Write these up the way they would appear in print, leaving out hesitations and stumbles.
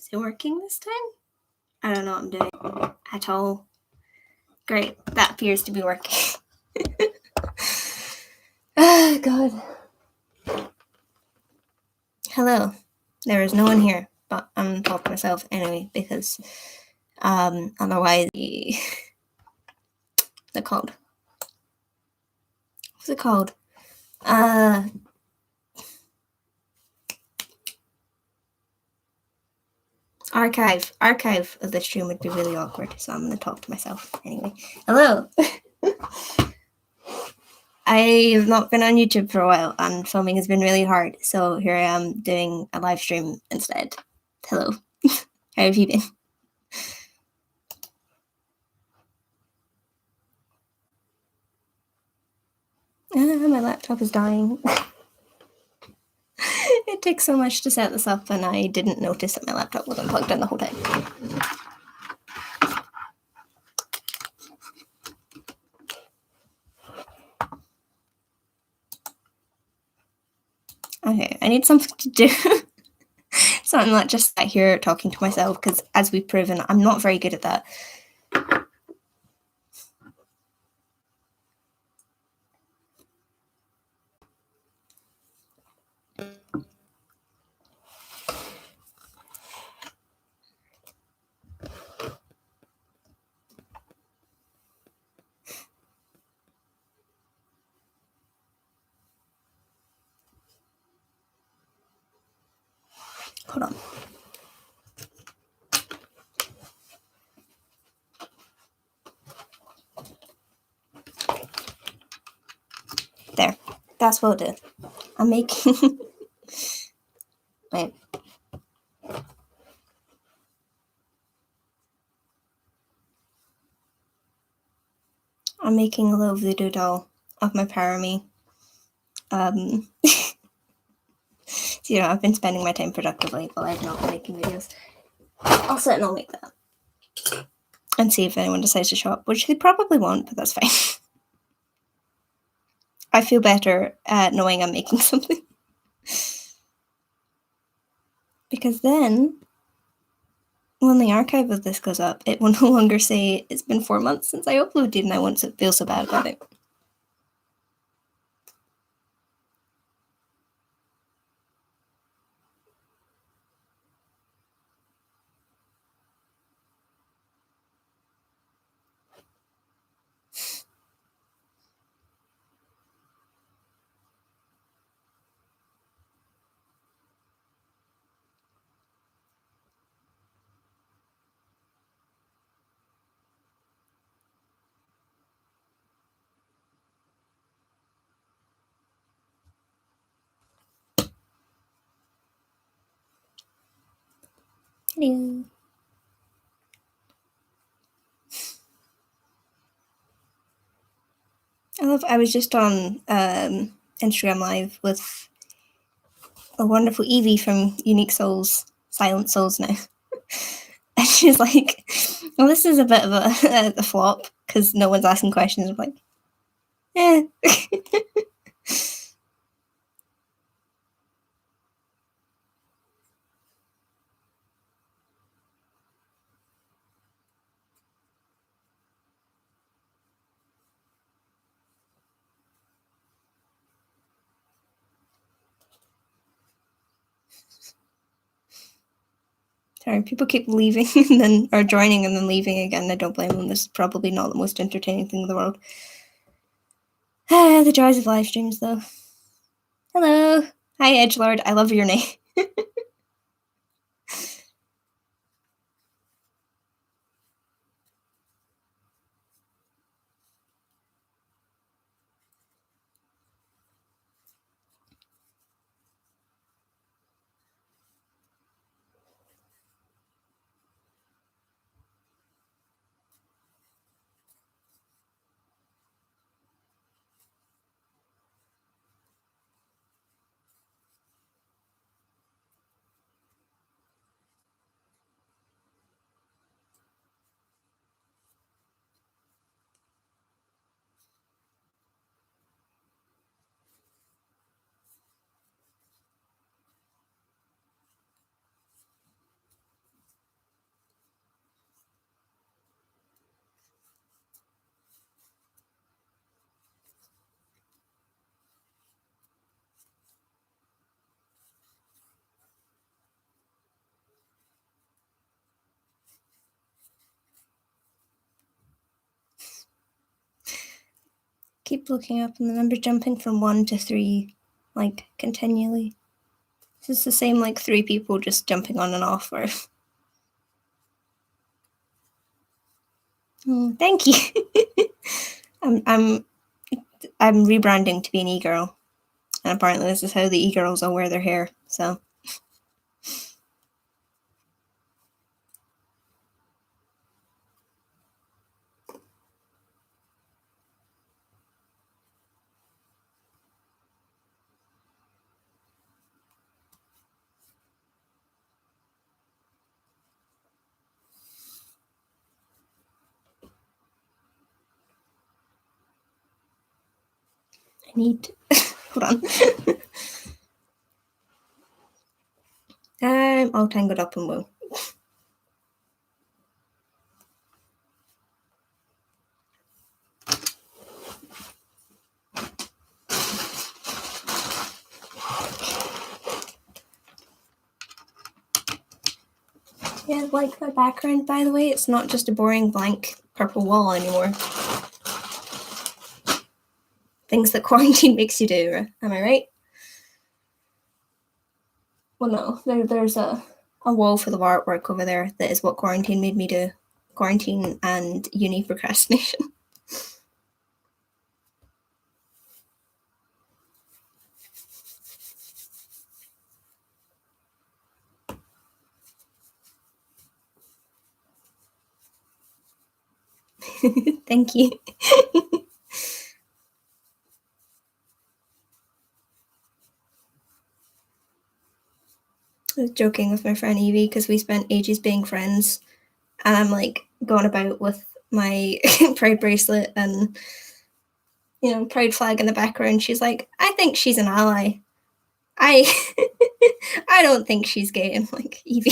Is it working this time? I don't know what I'm doing at all. Great, that appears to be working. Oh, God. Hello. There is no one here, but I'm talking to myself anyway, because otherwise the code. What's it called? Archive of the stream would be really awkward, so I'm gonna talk to myself anyway. Hello. I have not been on YouTube for a while, and filming has been really hard, so here I am doing a live stream instead. Hello. How have you been? My laptop is dying. It takes so much to set this up, and I didn't notice that my laptop wasn't plugged in the whole time. Okay, I need something to do. So I'm not just sat here talking to myself, because as we've proven, I'm not very good at that. Hold on. There. That's what I'll do. I'm making... Wait. I'm making a little voodoo doll of my Parami. So, you know, I've been spending my time productively while I've not been making videos. I'll sit and I'll make that. And see if anyone decides to show up, which they probably won't, but that's fine. I feel better knowing I'm making something. Because then, when the archive of this goes up, it will no longer say it's been 4 months since I uploaded, and I won't feel so bad about it. Hello. I was just on Instagram Live with a wonderful Evie from Unique Souls, Silent Souls now. And she's like, well, this is a bit of a flop, because no one's asking questions. I'm like, eh. Sorry, people keep leaving and then or joining and then leaving again. I don't blame them. This is probably not the most entertaining thing in the world. The joys of live streams, though. Hello. Hi, Edgelord. I love your name. keep looking up and the number jumping from 1 to 3, like, continually. Is this the same, like, 3 people just jumping on and off, or? Thank you. I'm rebranding to be an e-girl, and apparently this is how the e-girls all wear their hair, so. I need, hold on. I'm all tangled up and woe. Yeah, like the background, by the way, it's not just a boring blank purple wall anymore. Things that quarantine makes you do, am I right? Well, no, there's a wall for the artwork over there that is what quarantine made me do. Quarantine and uni procrastination. Thank you. I was joking with my friend Evie because we spent ages being friends, and I'm like going about with my pride bracelet and pride flag in the background. She's like, I think she's an ally. I I don't think she's gay. I'm like, Evie.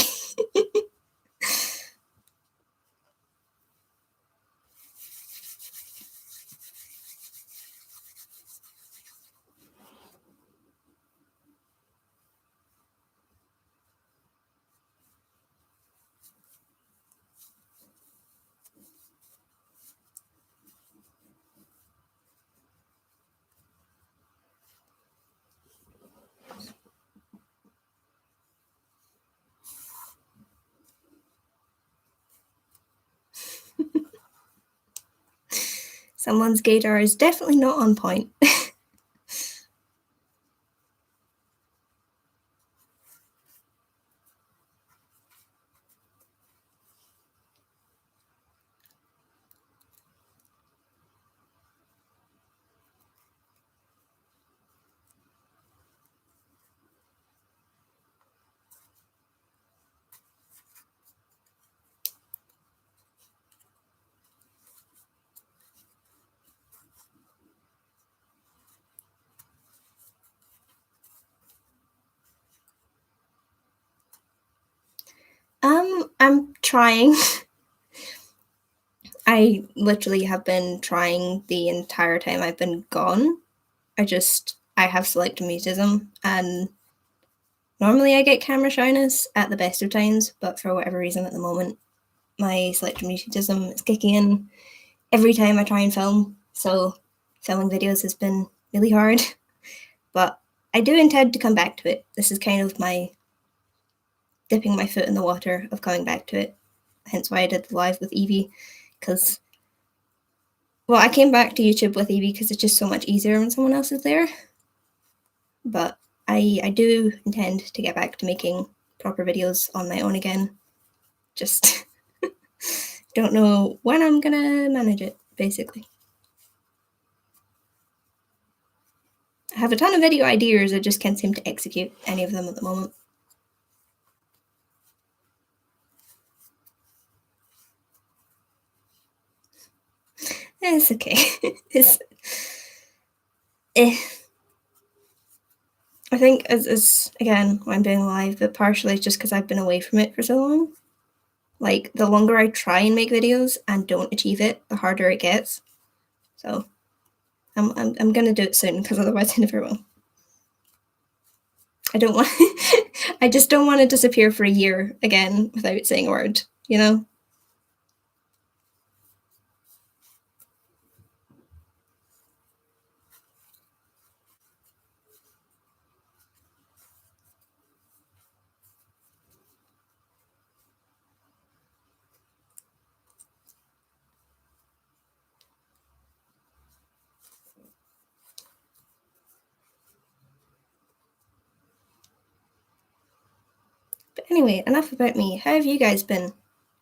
Someone's gaydar is definitely not on point. I'm trying. I literally have been trying the entire time I've been gone. I have selective mutism, and normally I get camera shyness at the best of times, but for whatever reason at the moment, my selective mutism is kicking in every time I try and film. So filming videos has been really hard, but I do intend to come back to it. This is kind of my dipping my foot in the water of coming back to it. Hence why I did the live with Evie, because I came back to YouTube with Evie because it's just so much easier when someone else is there. But I do intend to get back to making proper videos on my own again. Just don't know when I'm gonna manage it, basically. I have a ton of video ideas, I just can't seem to execute any of them at the moment. It's okay. I think as again, I'm doing live, but partially just because I've been away from it for so long. Like, the longer I try and make videos and don't achieve it, the harder it gets. So I'm gonna do it soon, because otherwise I never will. I don't want I just don't want to disappear for a year again without saying a word, you know? Anyway, enough about me. How have you guys been?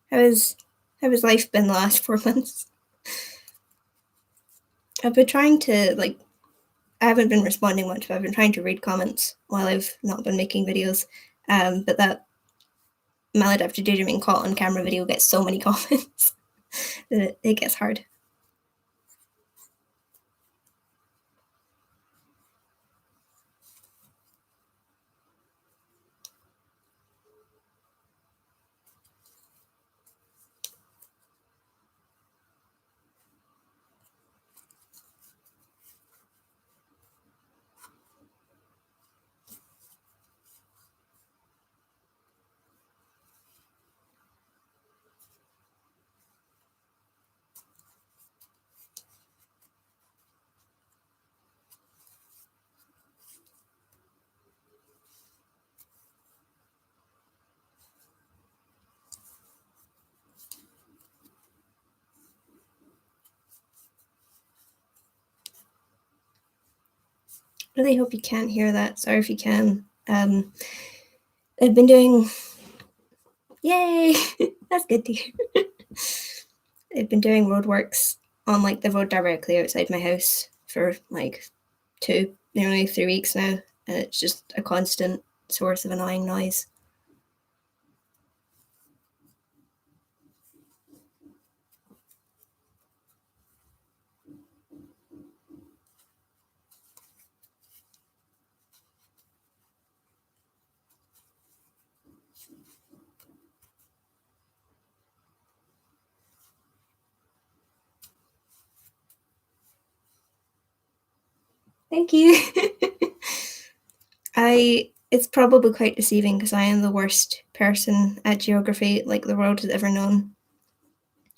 How has life been the last 4 months? I've been trying to, like, I haven't been responding much, but I've been trying to read comments while I've not been making videos. But that maladaptive daydreaming caught on camera video gets so many comments that it gets hard. Really hope you can't hear that. Sorry if you can. I've been doing, yay, that's good to hear. I've been doing roadworks on like the road directly outside my house for like nearly 3 weeks now, and it's just a constant source of annoying noise. Thank you. It's probably quite deceiving because I am the worst person at geography like the world has ever known.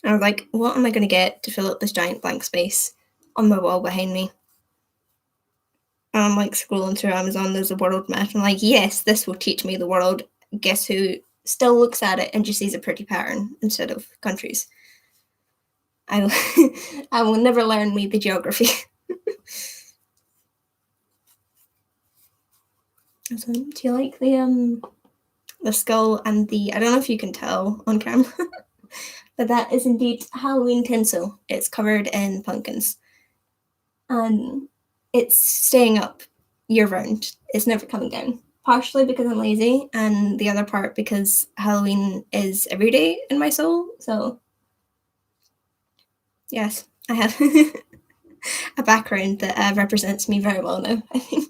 I was like, what am I going to get to fill up this giant blank space on my wall behind me? And I'm like scrolling through Amazon, there's a world map. I'm like, yes, this will teach me the world. Guess who still looks at it and just sees a pretty pattern instead of countries? I will never learn me the geography. So, do you like the skull and I don't know if you can tell on camera, but that is indeed Halloween tinsel. It's covered in pumpkins. And it's staying up year round. It's never coming down. Partially because I'm lazy, and the other part because Halloween is every day in my soul. So, yes, I have a background that represents me very well now, I think.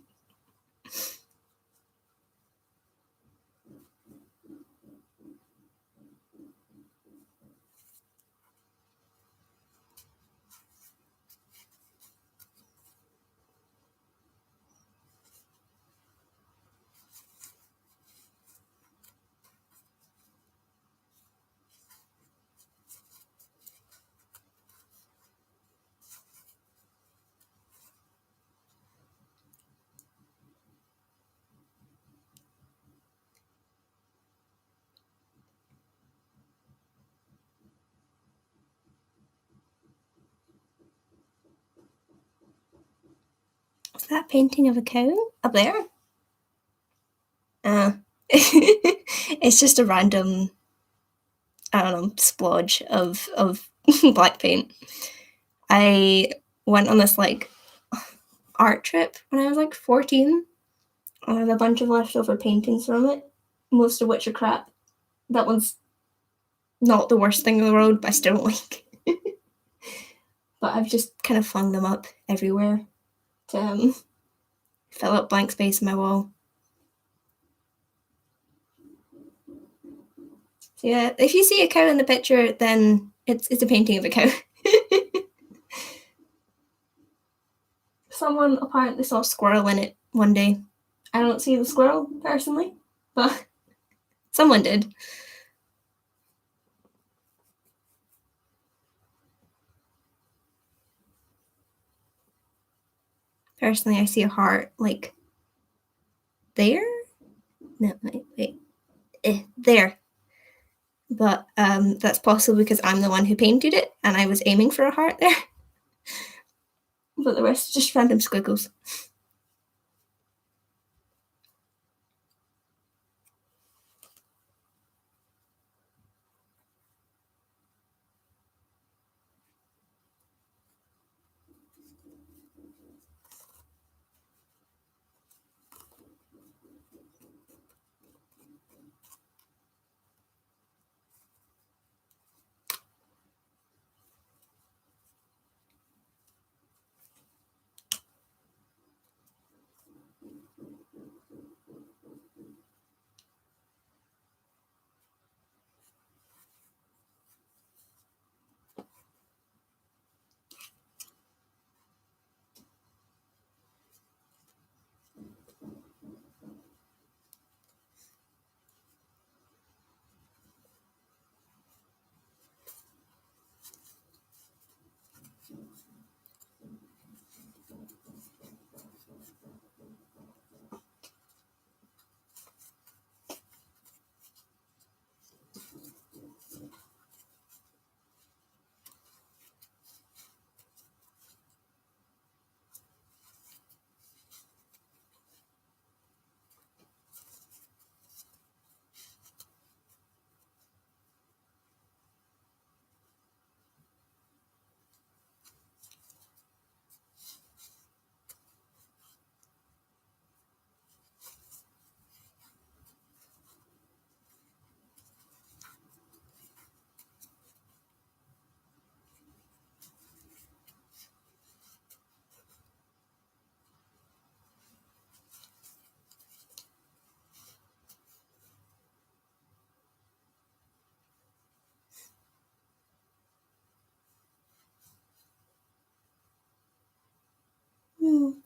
Is that painting of a cow up there? It's just a random, I don't know, splodge of black paint. I went on this like art trip when I was like 14. I have a bunch of leftover paintings from it, most of which are crap. That one's not the worst thing in the world, but I still don't like. But I've just kind of flung them up everywhere to fill up blank space in my wall. So yeah, if you see a cow in the picture, then it's a painting of a cow. Someone apparently saw a squirrel in it one day. I don't see the squirrel personally, but someone did. Personally, I see a heart like there. No, wait. There. But that's possibly because I'm the one who painted it and I was aiming for a heart there. But the rest is just random squiggles.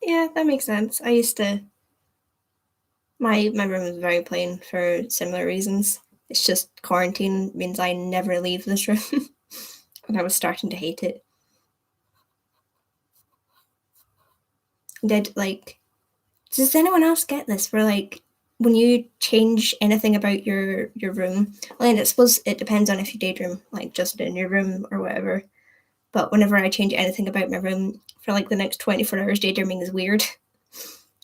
Yeah, that makes sense. I used to my room is very plain for similar reasons. It's just quarantine means I never leave this room, and I was starting to hate it. Did like does anyone else get this? Where like when you change anything about your room, well, and I suppose it depends on if you daydream, like just in your room or whatever. But whenever I change anything about my room for like the next 24 hours, daydreaming is weird.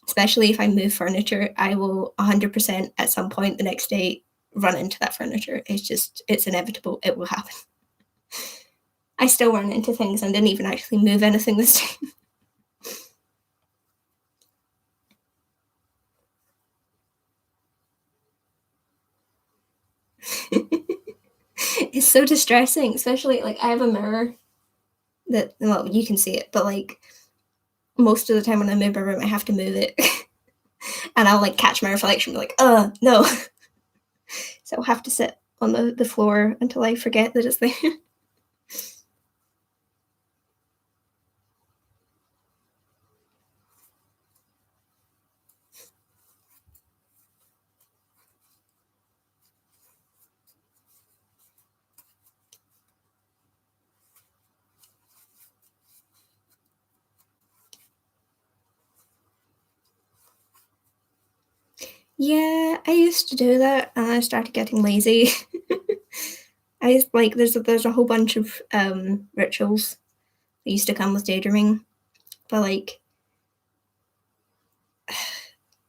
Especially if I move furniture, I will 100% at some point the next day run into that furniture. It's inevitable. It will happen. I still run into things and didn't even actually move anything this time. It's so distressing, especially like I have a mirror that, well, you can see it, but like most of the time when I move my room, I have to move it. And I'll like catch my reflection and be like, no. So I'll have to sit on the floor until I forget that it's there. Yeah, I used to do that and I started getting lazy. I used like there's a whole bunch of rituals that used to come with daydreaming, but like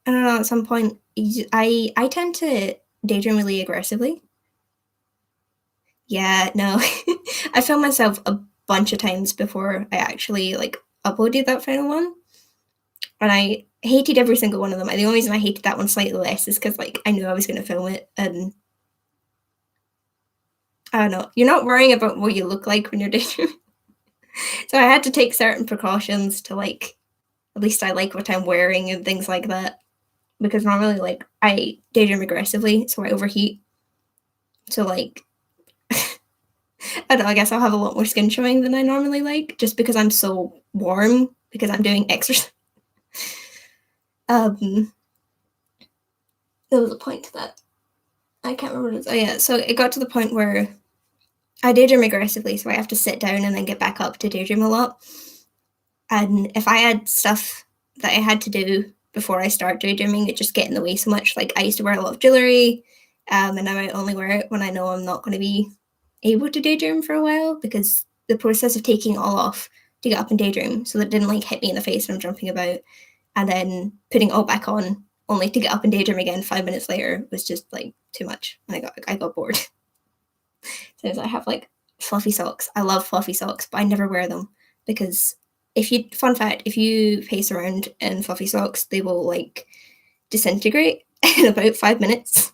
I don't know, at some point I tend to daydream really aggressively. Yeah, no. I filmed myself a bunch of times before I actually like uploaded that final one. And I hated every single one of them. And the only reason I hated that one slightly less is because like I knew I was gonna film it and I don't know, you're not worrying about what you look like when you're daydreaming. So I had to take certain precautions to like at least I like what I'm wearing and things like that. Because normally like I daydream aggressively, so I overheat. So like I don't know, I guess I'll have a lot more skin showing than I normally like, just because I'm so warm because I'm doing exercise. Um, there was a point to that. I can't remember what it was. Oh yeah, so it got to the point where I daydream aggressively, so I have to sit down and then get back up to daydream a lot. And if I had stuff that I had to do before I start daydreaming, it just get in the way so much. Like I used to wear a lot of jewelry, and I might only wear it when I know I'm not going to be able to daydream for a while because the process of taking it all off to get up and daydream so that it didn't like hit me in the face when I'm jumping about, and then putting it all back on only to get up and daydream again 5 minutes later was just like too much. And I got bored. So I have like fluffy socks. I love fluffy socks, but I never wear them because if you fun fact, if you pace around in fluffy socks, they will like disintegrate in about 5 minutes.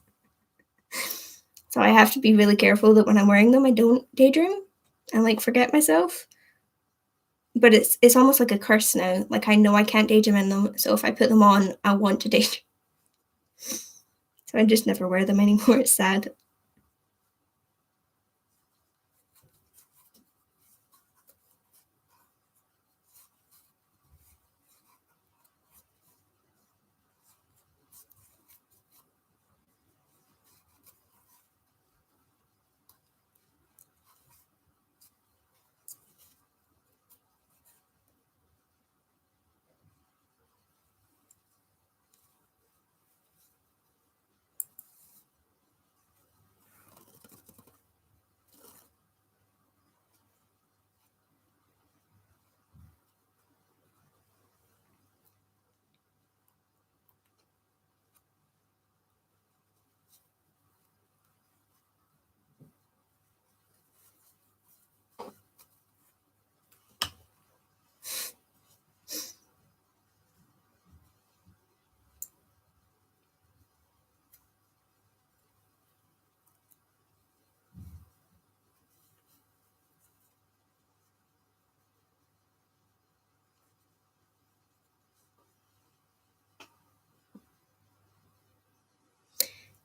So I have to be really careful that when I'm wearing them, I don't daydream and like forget myself. But it's almost like a curse now. Like I know I can't daydream in them, so if I put them on, I want to daydream. So I just never wear them anymore. It's sad.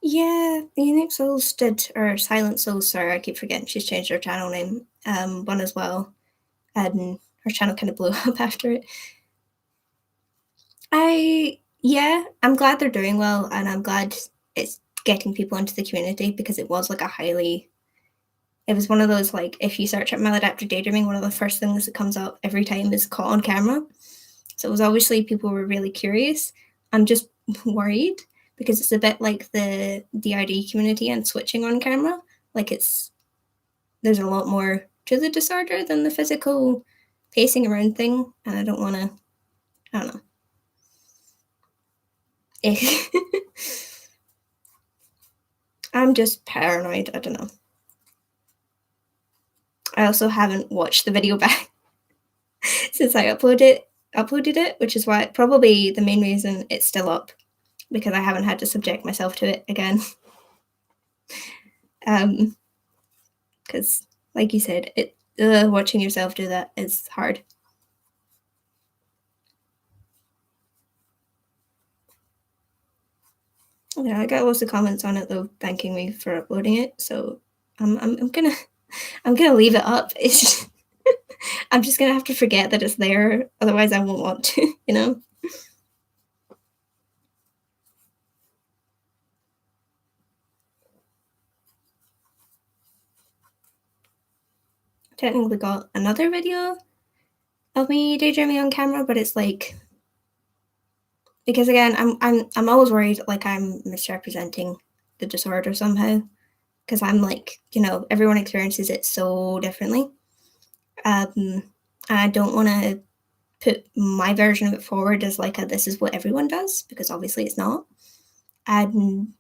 Yeah, the Unique Souls did, or Silent Souls, sorry, I keep forgetting she's changed her channel name, one as well. And her channel kind of blew up after it. I'm glad they're doing well, and I'm glad it's getting people into the community because it was like it was one of those, like, if you search up maladaptive daydreaming, one of the first things that comes up every time is caught on camera. So it was obviously people were really curious. I'm just worried because it's a bit like the DID community and switching on camera. Like there's a lot more to the disorder than the physical pacing around thing, and I don't want to. I don't know. I'm just paranoid. I don't know. I also haven't watched the video back since I uploaded it, which is why probably the main reason it's still up because I haven't had to subject myself to it again. Because, like you said, watching yourself do that is hard. Yeah, I got lots of comments on it though, thanking me for uploading it. So I'm gonna leave it up. It's just, I'm just gonna have to forget that it's there, otherwise I won't want to. You know. Technically got another video of me daydreaming on camera, but it's like because again, I'm always worried like I'm misrepresenting the disorder somehow because I'm like everyone experiences it so differently. I don't want to put my version of it forward as like this is what everyone does because obviously it's not. And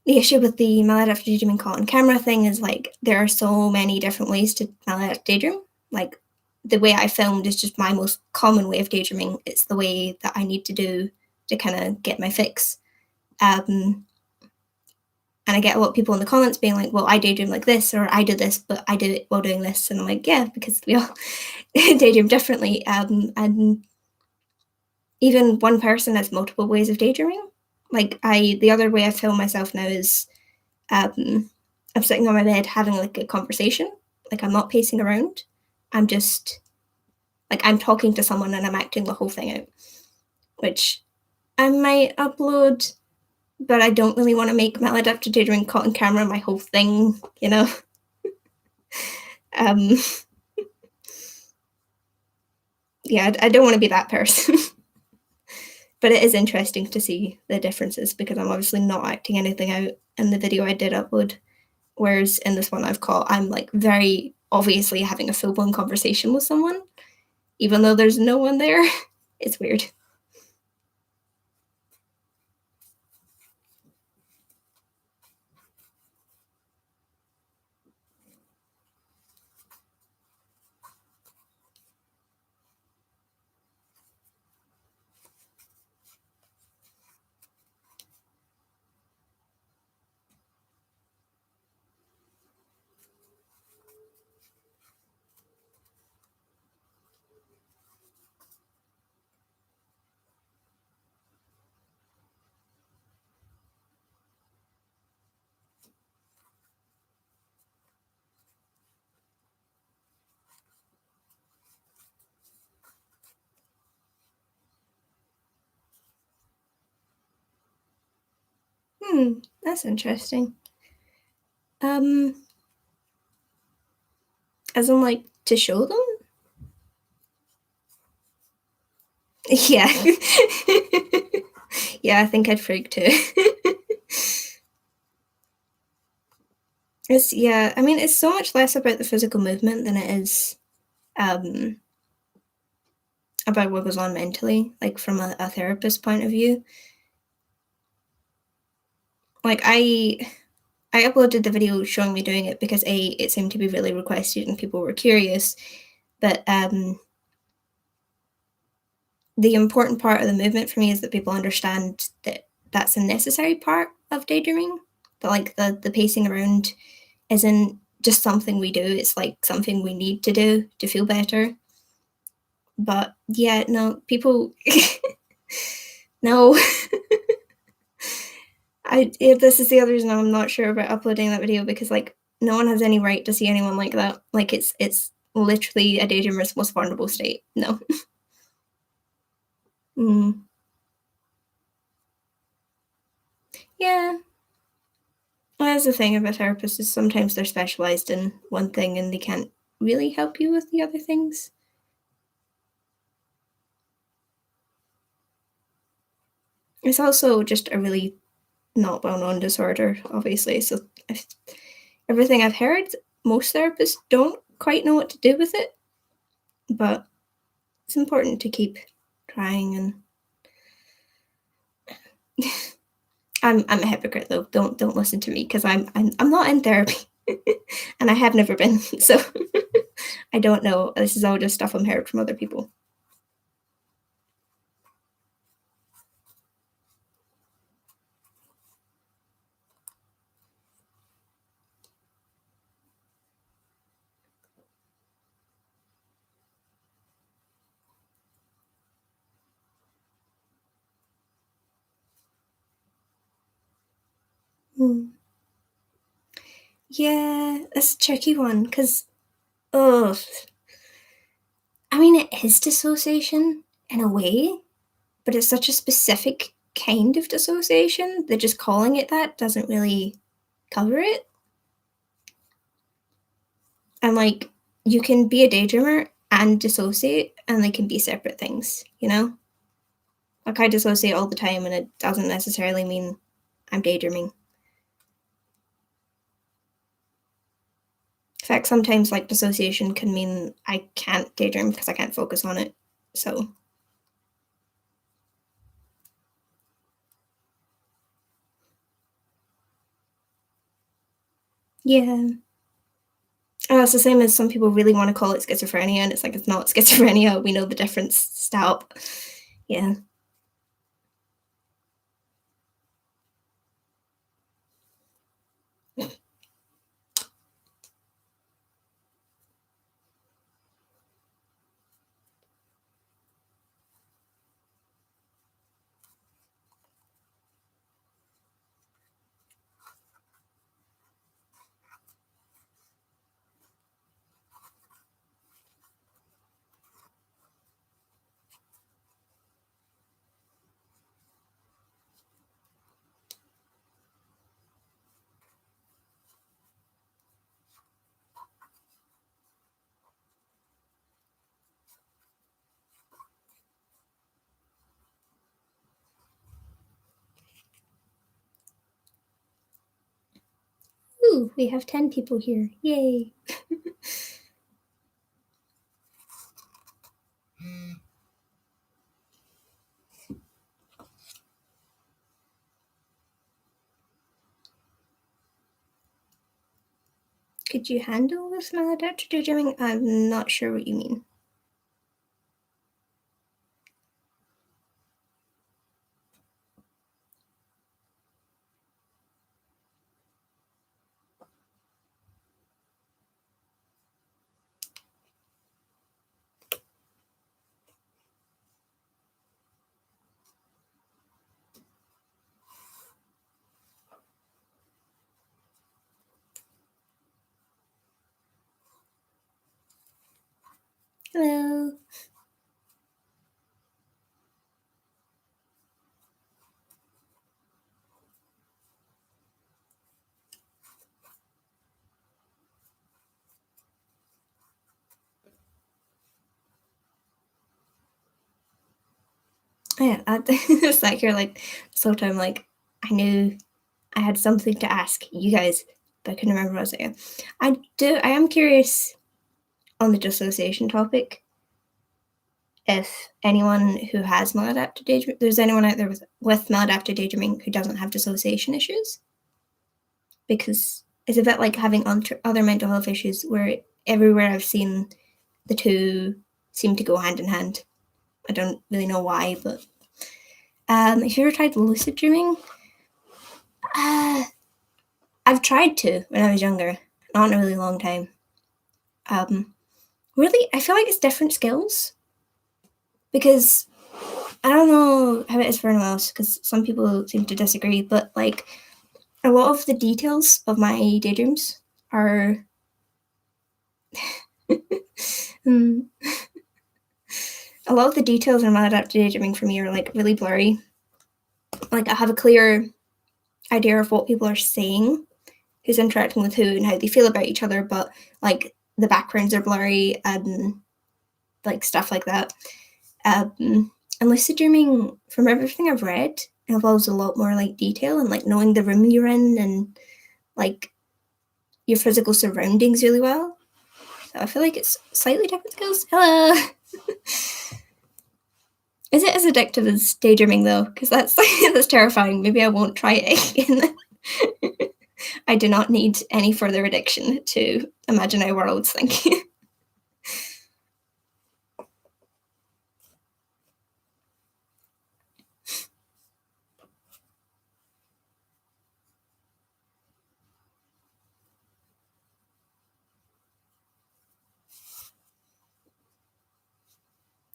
the issue with the maladaptive daydreaming caught on camera thing is like there are so many different ways to maladaptive daydream. Like the way I filmed is just my most common way of daydreaming. It's the way that I need to do to kind of get my fix. And I get a lot of people in the comments being like, well, I daydream like this, or I do this, but I do it while doing this. And I'm like, yeah, because we all daydream differently. And even one person has multiple ways of daydreaming. Like the other way I film myself now is I'm sitting on my bed having like a conversation. Like I'm not pacing around. I'm just like I'm talking to someone and I'm acting the whole thing out, which I might upload, but I don't really want to make maladaptive daydreaming caught on camera my whole thing, um, yeah, I don't want to be that person. But it is interesting to see the differences because I'm obviously not acting anything out in the video I did upload. Whereas in this one I've caught, I'm like very obviously having a full blown conversation with someone, even though there's no one there. It's weird. That's interesting. As in like to show them? Yeah. Yeah, I think I'd freak too. I mean, it's so much less about the physical movement than it is um, about what goes on mentally, like from a therapist point of view. Like I uploaded the video showing me doing it because it seemed to be really requested and people were curious, but the important part of the movement for me is that people understand that that's a necessary part of daydreaming. But like the pacing around isn't just something we do; it's like something we need to do to feel better. But yeah, no, people, no. This is the other reason I'm not sure about uploading that video because like no one has any right to see anyone like that. Like it's literally a daydreamer's most vulnerable state. No. Mm. Yeah. Well, that's the thing about therapists is sometimes they're specialized in one thing and they can't really help you with the other things. It's also just a really not well-known disorder, obviously. So everything I've heard, most therapists don't quite know what to do with it, but it's important to keep trying. And I'm a hypocrite though. Don't listen to me because I'm not in therapy, and I have never been. So I don't know. This is all just stuff I'm heard from other people. Hmm. Yeah, that's a tricky one because oh, I mean it is dissociation in a way, but it's such a specific kind of dissociation that just calling it that doesn't really cover it. And like you can be a daydreamer and dissociate and they can be separate things, you know? Like I dissociate all the time and it doesn't necessarily mean I'm daydreaming. In fact, sometimes like dissociation can mean I can't daydream because I can't focus on it. So yeah. Oh, it's the same as some people really want to call it schizophrenia, and it's like it's not schizophrenia. We know the difference. Stop. Yeah. Ooh, we have 10 people here. Yay. Could you handle this maladaptive daydreaming? I'm not sure what you mean. Hello. Yeah, it's like you're like this whole time, like I knew I had something to ask you guys, but I couldn't remember what I was saying. I am curious on the dissociation topic if anyone who has maladaptive daydreaming, there's anyone out there with maladaptive daydreaming who doesn't have dissociation issues, because it's a bit like having other mental health issues where everywhere I've seen the two seem to go hand in hand. I don't really know why, but if you ever tried lucid dreaming, uh, I've tried to when I was younger, not in a really long time. Um, really, I feel like it's different skills because I don't know how it is for anyone else because some people seem to disagree, but like a lot of the details of my daydreams are a lot of the details in maladaptive daydreaming for me are like really blurry. Like I have a clear idea of what people are saying, who's interacting with who, and how they feel about each other, but like the backgrounds are blurry and like stuff like that. And lucid dreaming, from everything I've read, involves a lot more like detail and like knowing the room you're in and like your physical surroundings really well. So I feel like it's slightly different skills. Hello. Is it as addictive as daydreaming though? Because that's that's terrifying. Maybe I won't try it again. I do not need any further addiction to imaginary worlds. Thank you.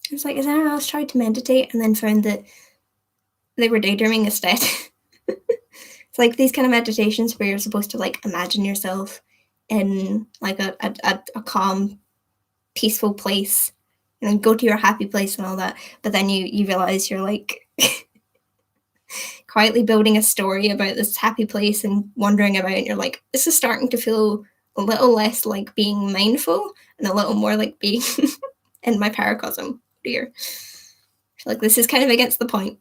It's like, has anyone else tried to meditate and then found that they were daydreaming instead? It's like these kind of meditations where you're supposed to like imagine yourself in like a calm, peaceful place, you know, go to your happy place and all that. But then you realize you're like quietly building a story about this happy place and wandering about, and you're like, this is starting to feel a little less like being mindful and a little more like being in my paracosm. Dear. I feel like this is kind of against the point.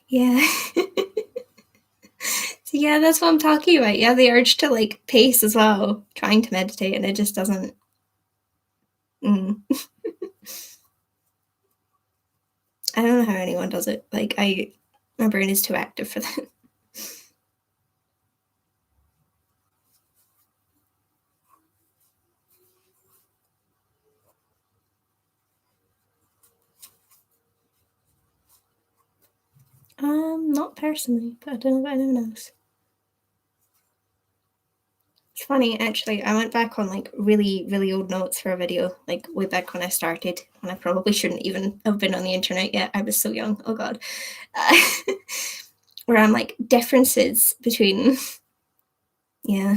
Yeah. So yeah, that's what I'm talking about. Yeah, the urge to like pace as well, trying to meditate, and it just doesn't. Mm. I don't know how anyone does it. Like my brain is too active for that. Not personally, but I don't know about anyone else. It's funny, actually. I went back on like really, really old notes for a video, like way back when I started, when I probably shouldn't even have been on the internet yet. I was so young. Oh god. Uh, where I'm like differences between, yeah,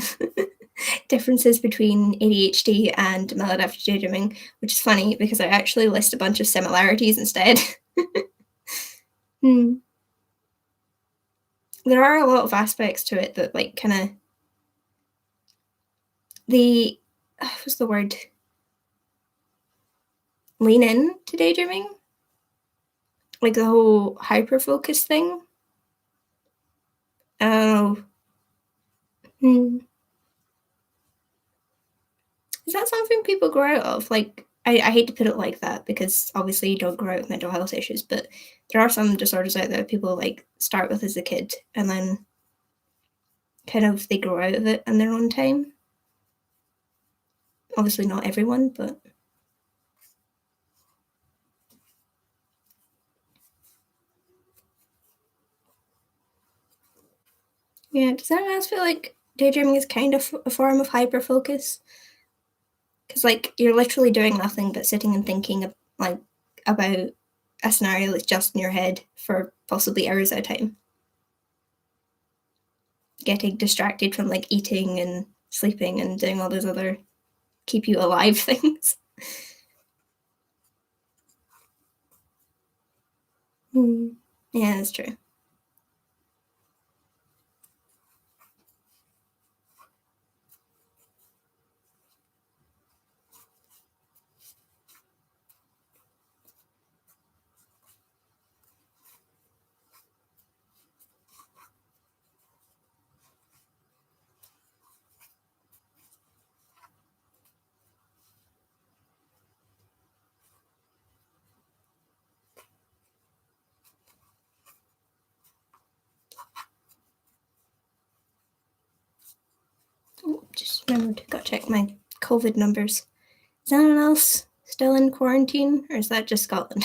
differences between ADHD and maladaptive daydreaming, which is funny because I actually list a bunch of similarities instead. Hmm. There are a lot of aspects to it that like kind of the what's the word, lean in to daydreaming, like the whole hyper focus thing. Oh, hmm. Is that something people grow out of? Like, I hate to put it like that because obviously you don't grow out of mental health issues, but there are some disorders out there people like start with as a kid and then kind of they grow out of it in their own time. Obviously, not everyone, but yeah. Does anyone else feel like daydreaming is kind of a form of hyper focus? Because like you're literally doing nothing but sitting and thinking like about a scenario that's just in your head for possibly hours at a time, getting distracted from like eating and sleeping and doing all those other keep you alive things. Hmm. Yeah, that's true. Oh, just remembered, got to check my COVID numbers. Is anyone else still in quarantine, or is that just Scotland?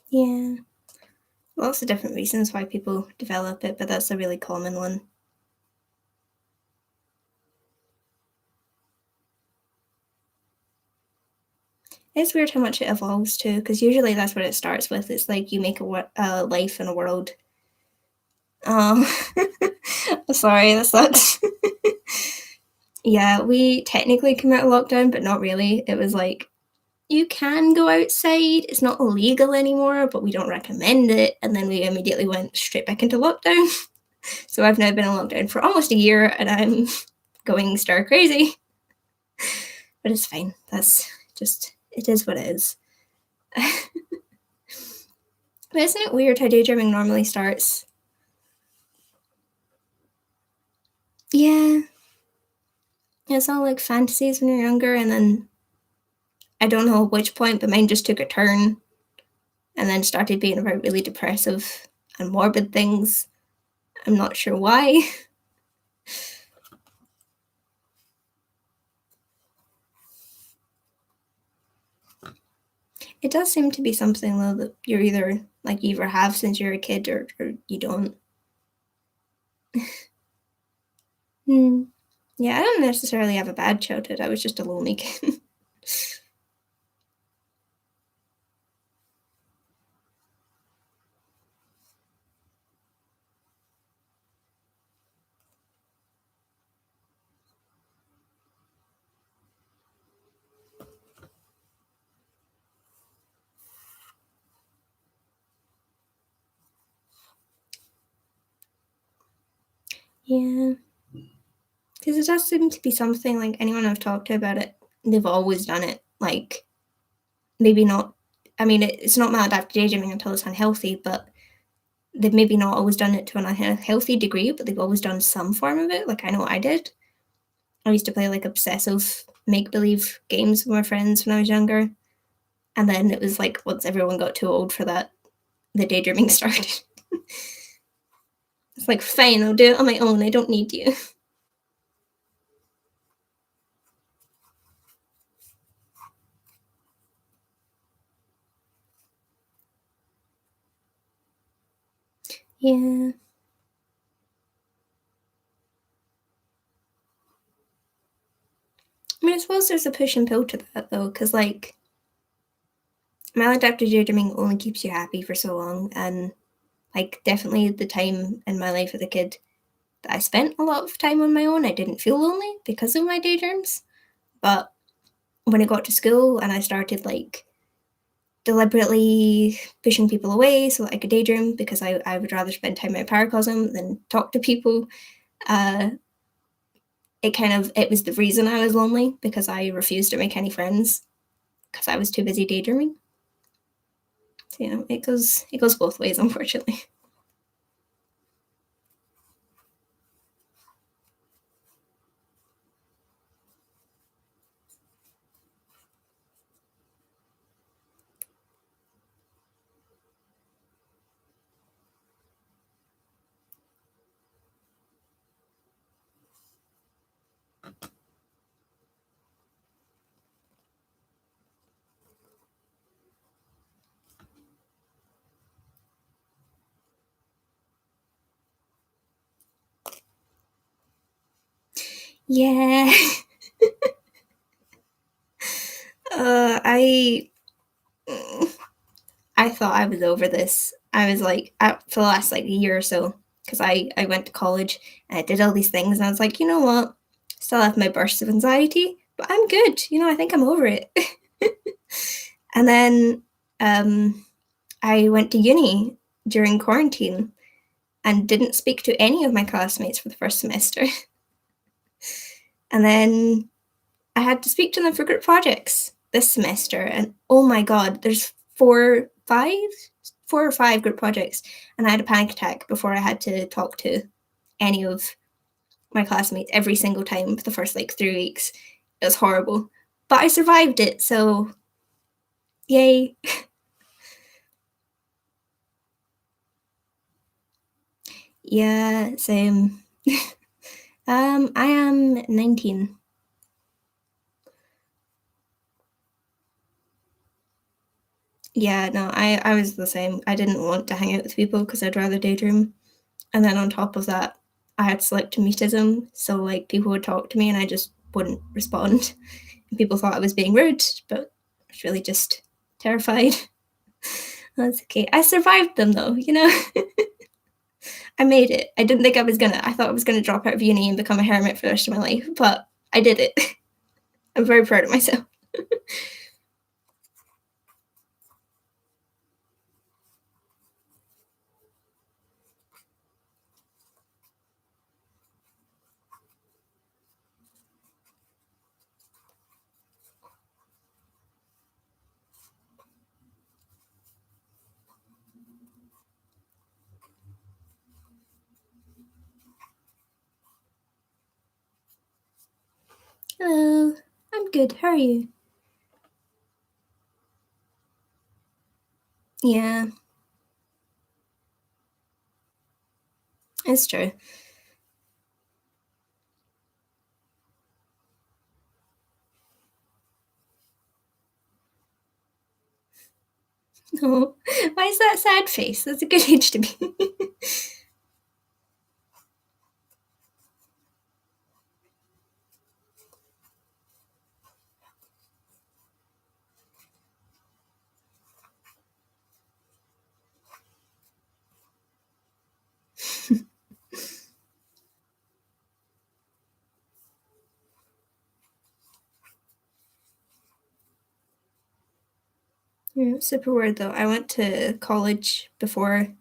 Yeah. Lots of different reasons why people develop it, but that's a really common one. It's weird how much it evolves too, because usually that's what it starts with. It's like you make a life in a world. Oh, sorry, that sucks. Yeah, we technically came out of lockdown, but not really. It was like, you can go outside, it's not illegal anymore, but we don't recommend it. And then we immediately went straight back into lockdown. So I've now been in lockdown for almost a year and I'm going stir crazy. But it's fine. That's just, it is what it is. But isn't it weird how daydreaming normally starts? Yeah, it's all like fantasies when you're younger, and then I don't know at which point, but mine just took a turn and then started being about really depressive and morbid things. I'm not sure why. It does seem to be something though that you're either like you either have since you're a kid or you don't. Hmm. Yeah, I don't necessarily have a bad childhood. I was just a lonely kid. Yeah, because it does seem to be something like anyone I've talked to about it, they've always done it. Like maybe not. I mean, it's not maladaptive daydreaming until it's unhealthy, but they've maybe not always done it to an unhealthy degree, but they've always done some form of it. Like I know I did. I used to play like obsessive make believe games with my friends when I was younger. And then it was like once everyone got too old for that, the daydreaming started. It's like, fine, I'll do it on my own. I don't need you. Yeah. I mean, I suppose there's a push and pull to that though, because like maladaptive daydreaming only keeps you happy for so long. And like, definitely the time in my life as a kid that I spent a lot of time on my own, I didn't feel lonely because of my daydreams. But when I got to school and I started like deliberately pushing people away so that I could daydream because I would rather spend time in paracosm than talk to people, uh, it was the reason I was lonely because I refused to make any friends because I was too busy daydreaming. So, it goes both ways, unfortunately. Yeah. I I thought I was over this. I was like, for the last like year or so, because I went to college and I did all these things, and I was like, you know what? Still have my bursts of anxiety, but I'm good. I think I'm over it. And then um, I went to uni during quarantine and didn't speak to any of my classmates for the first semester. And then I had to speak to them for group projects this semester. And oh my God, there's four or five group projects. And I had a panic attack before I had to talk to any of my classmates every single time for the first like 3 weeks. It was horrible. But I survived it, so yay. Yeah, same. I am 19. Yeah, no, I was the same. I didn't want to hang out with people because I'd rather daydream. And then on top of that, I had selective mutism, so like people would talk to me and I just wouldn't respond. And people thought I was being rude, but I was really just terrified. That's okay. I survived them though, you know. I made it. I didn't think I was gonna. I thought I was gonna drop out of uni and become a hermit for the rest of my life, but I did it. I'm very proud of myself. Hello. I'm good. How are you? Yeah, it's true. No. Why is that sad face? That's a good age to be. Yeah, super weird though. I went to college before,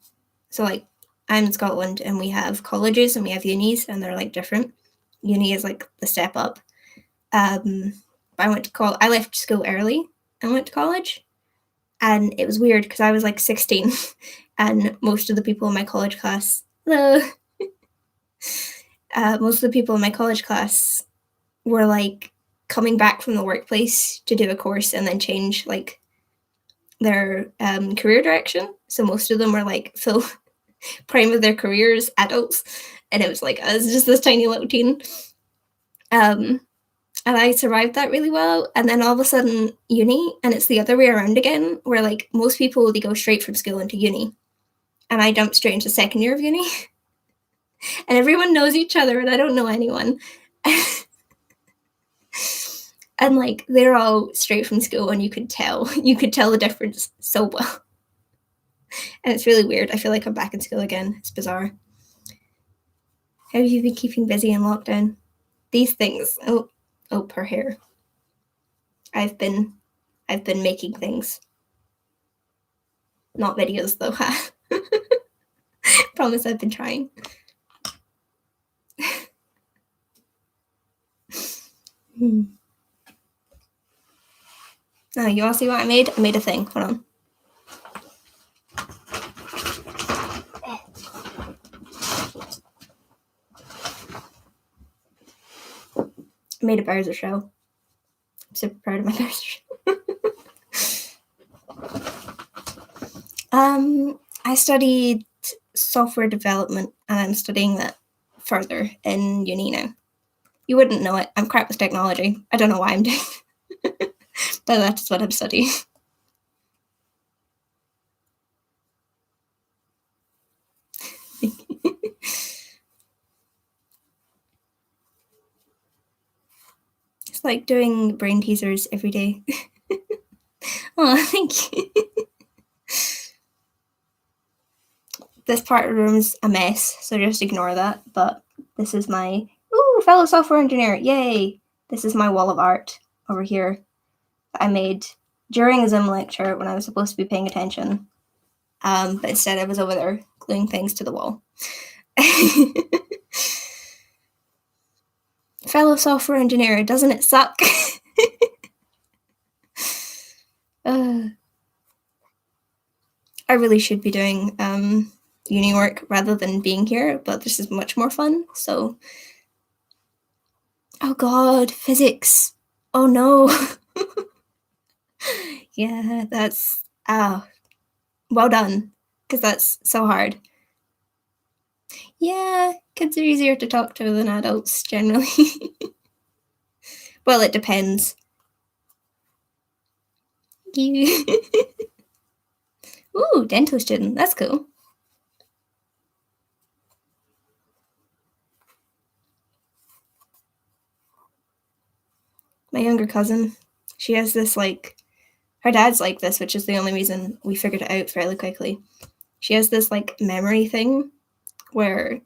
so like I'm in Scotland and we have colleges and we have unis and they're like different. Uni is like the step up. Um, but I went to I left school early and went to college, and it was weird because I was like 16, and most of the people in my college class, hello, most of the people in my college class were like coming back from the workplace to do a course and then change like their career direction. So most of them were like full prime of their careers, adults, and it was like I was just this tiny little teen. Um, and I survived that really well. And then all of a sudden, uni, and it's the other way around again, where like most people they go straight from school into uni, and I jumped straight into second year of uni, and everyone knows each other, and I don't know anyone. And like they're all straight from school, and you could tell the difference so well. And it's really weird. I feel like I'm back in school again. It's bizarre. How have you been keeping busy in lockdown? These things. Oh, oh, her hair. I've been, I've been making things, not videos though. Promise, I've been trying. Hmm. Oh, you want to see what I made? I made a thing. Hold on. I made a Bowser shell. I'm super proud of my Bowser shell. I studied software development and I'm studying that further in uni now. You wouldn't know it. I'm crap with technology. I don't know why I'm doing it, but that's what I'm studying. It's like doing brain teasers every day. Oh, thank you. This part of the room's a mess, so just ignore that. But this is my fellow software engineer. Yay! This is my wall of art over here that I made during a Zoom lecture when I was supposed to be paying attention. But instead, I was over there gluing things to the wall. Fellow software engineer, doesn't it suck? I really should be doing uni work rather than being here, but this is much more fun. So, oh god, physics. Oh no. Yeah, that's well done, because that's so hard. Yeah, kids are easier to talk to than adults generally. Well, it depends. You. Ooh, dental student. That's cool. My younger cousin, she has this like, her dad's like this, which is the only reason we figured it out fairly quickly. She has this like memory thing where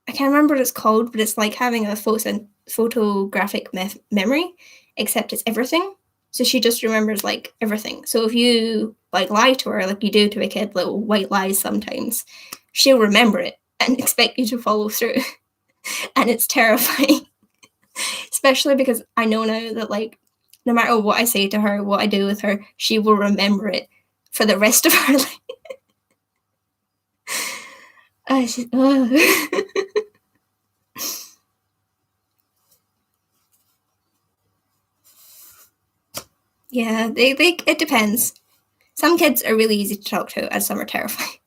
I can't remember what it's called, but it's like having a photographic memory, except it's everything. So she just remembers like everything. So if you like lie to her, like you do to a kid, little white lies sometimes, she'll remember it and expect you to follow through. And it's terrifying, especially because I know now that like no matter what I say to her, what I do with her, she will remember it for the rest of her life. Yeah, they it depends. Some kids are really easy to talk to, and some are terrifying.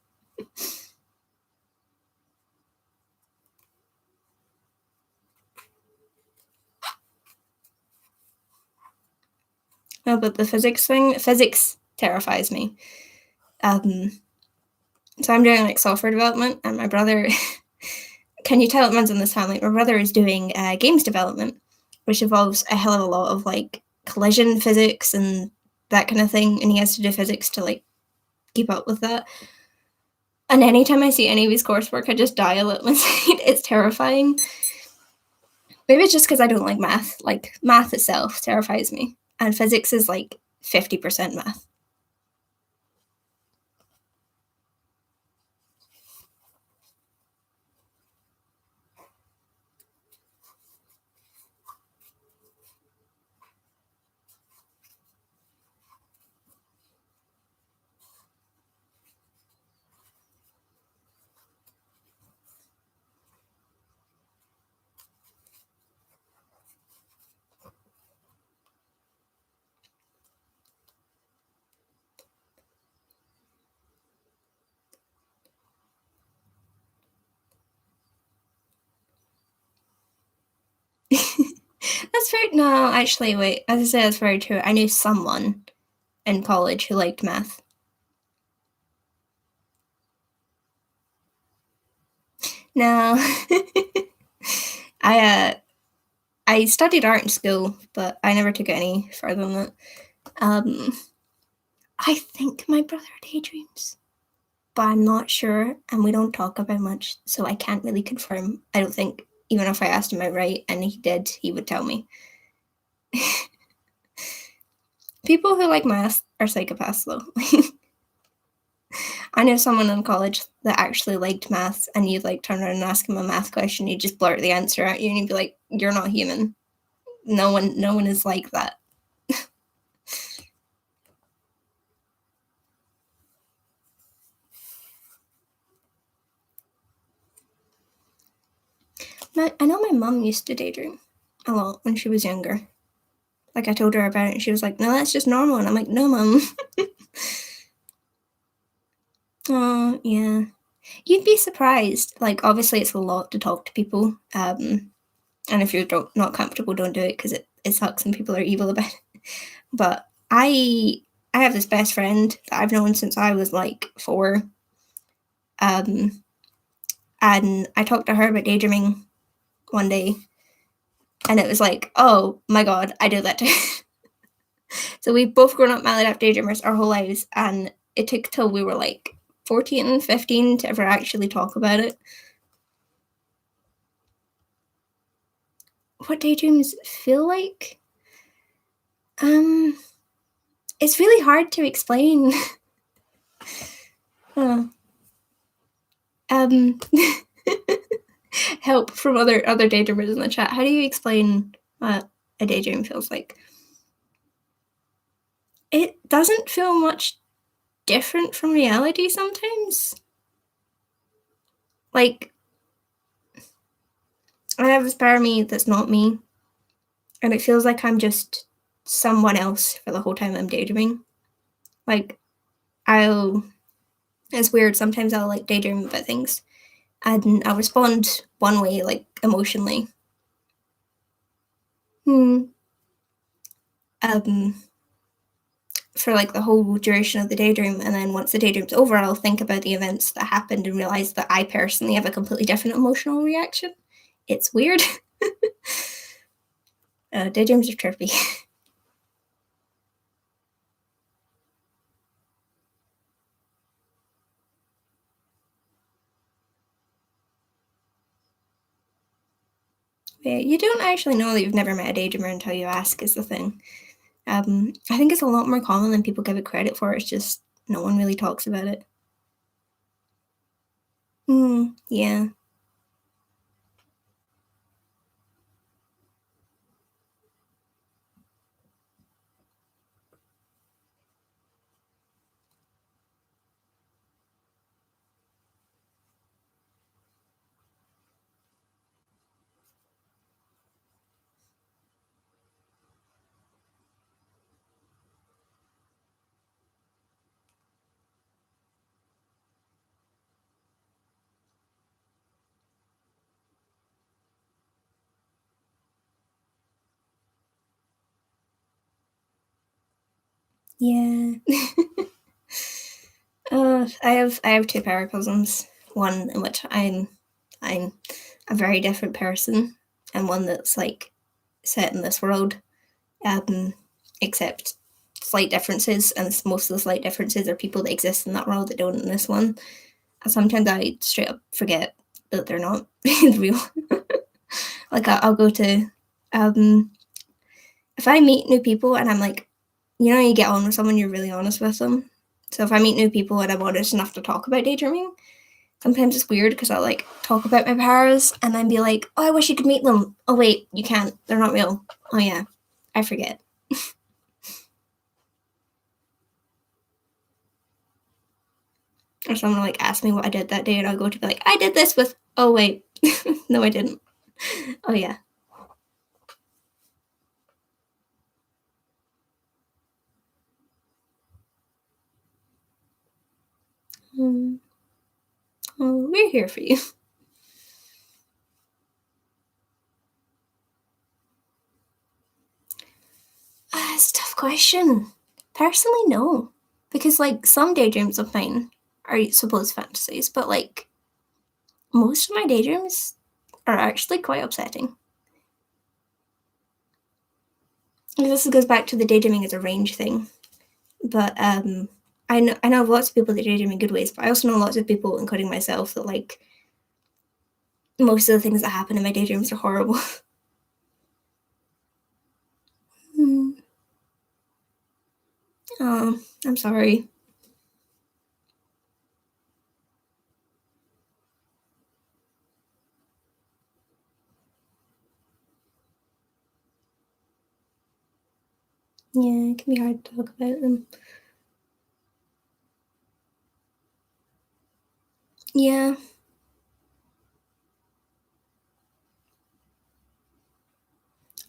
No, but the physics thing, physics terrifies me. So I'm doing like software development, and my brother, can you tell it runs in this family? My brother is doing games development, which involves a hell of a lot of like collision physics and that kind of thing, and he has to do physics to like keep up with that. And anytime I see any of his coursework, I just die a little inside. It's terrifying. Maybe it's just because I don't like math. Like math itself terrifies me, and physics is like 50% math. That's very no, actually, wait. As I said, that's very true. I knew someone in college who liked math. No, I I studied art in school, but I never took it any further than that. Um, I think my brother daydreams, but I'm not sure, and we don't talk about much, so I can't really confirm. I don't think even if I asked him outright and he did, he would tell me. People who like math are psychopaths, though. I know someone in college that actually liked math, and you'd like turn around and ask him a math question, he'd just blurt the answer at you, and he'd be like, "You're not human. No one is like that." I know my mum used to daydream a lot when she was younger. Like I told her about it, and she was like, "No, that's just normal." And I'm like, "No, mum." Oh yeah, you'd be surprised. Like obviously, it's a lot to talk to people. And if you're not comfortable, don't do it because it sucks and people are evil about it. But I have this best friend that I've known since I was like 4. Um, and I talked to her about daydreaming one day, and it was like, oh my god, I do that too. So we've both grown up Maladive daydreamers our whole lives, and it took till we were like 14 and 15 to ever actually talk about it. What daydreams feel like? It's really hard to explain. Um, help from other daydreamers in the chat. How do you explain what a daydream feels like? It doesn't feel much different from reality sometimes. Like, I have this part of me that's not me, and it feels like I'm just someone else for the whole time I'm daydreaming. Like, it's weird, sometimes I'll like daydream about things, and I'll respond one way, like emotionally. Hmm. Um, for like the whole duration of the daydream, and then once the daydream's over, I'll think about the events that happened and realize that I personally have a completely different emotional reaction. It's weird. Daydreams are trippy. Yeah, you don't actually know that you've never met a daydreamer until you ask, is the thing. I think it's a lot more common than people give it credit for. It's just no one really talks about it. Yeah. Yeah. I have two power cousins. One in which I'm a very different person, and one that's like set in this world, um, except slight differences, and most of the slight differences are people that exist in that world that don't in this one. And sometimes I straight up forget that they're not real. Like I'll go to, um, if I meet new people and I'm like, you get on with someone, you're really honest with them. So if I meet new people and I'm honest enough to talk about daydreaming, sometimes it's weird because I'll like talk about my powers and then be like, oh, I wish you could meet them. Oh wait, you can't. They're not real. Oh yeah, I forget. Or someone like ask me what I did that day and I'll go to be like, I did this with. Oh wait, no, I didn't. Oh yeah. Mm, well, we're here for you. It's a tough question. Personally, no, because like some daydreams of mine are supposed fantasies, but like most of my daydreams are actually quite upsetting. This goes back to the daydreaming as a range thing, but I know of lots of people that daydream in good ways, but I also know lots of people, including myself, that like most of the things that happen in my daydreams are horrible. Hmm. Oh, I'm sorry. Yeah, it can be hard to talk about them. Yeah,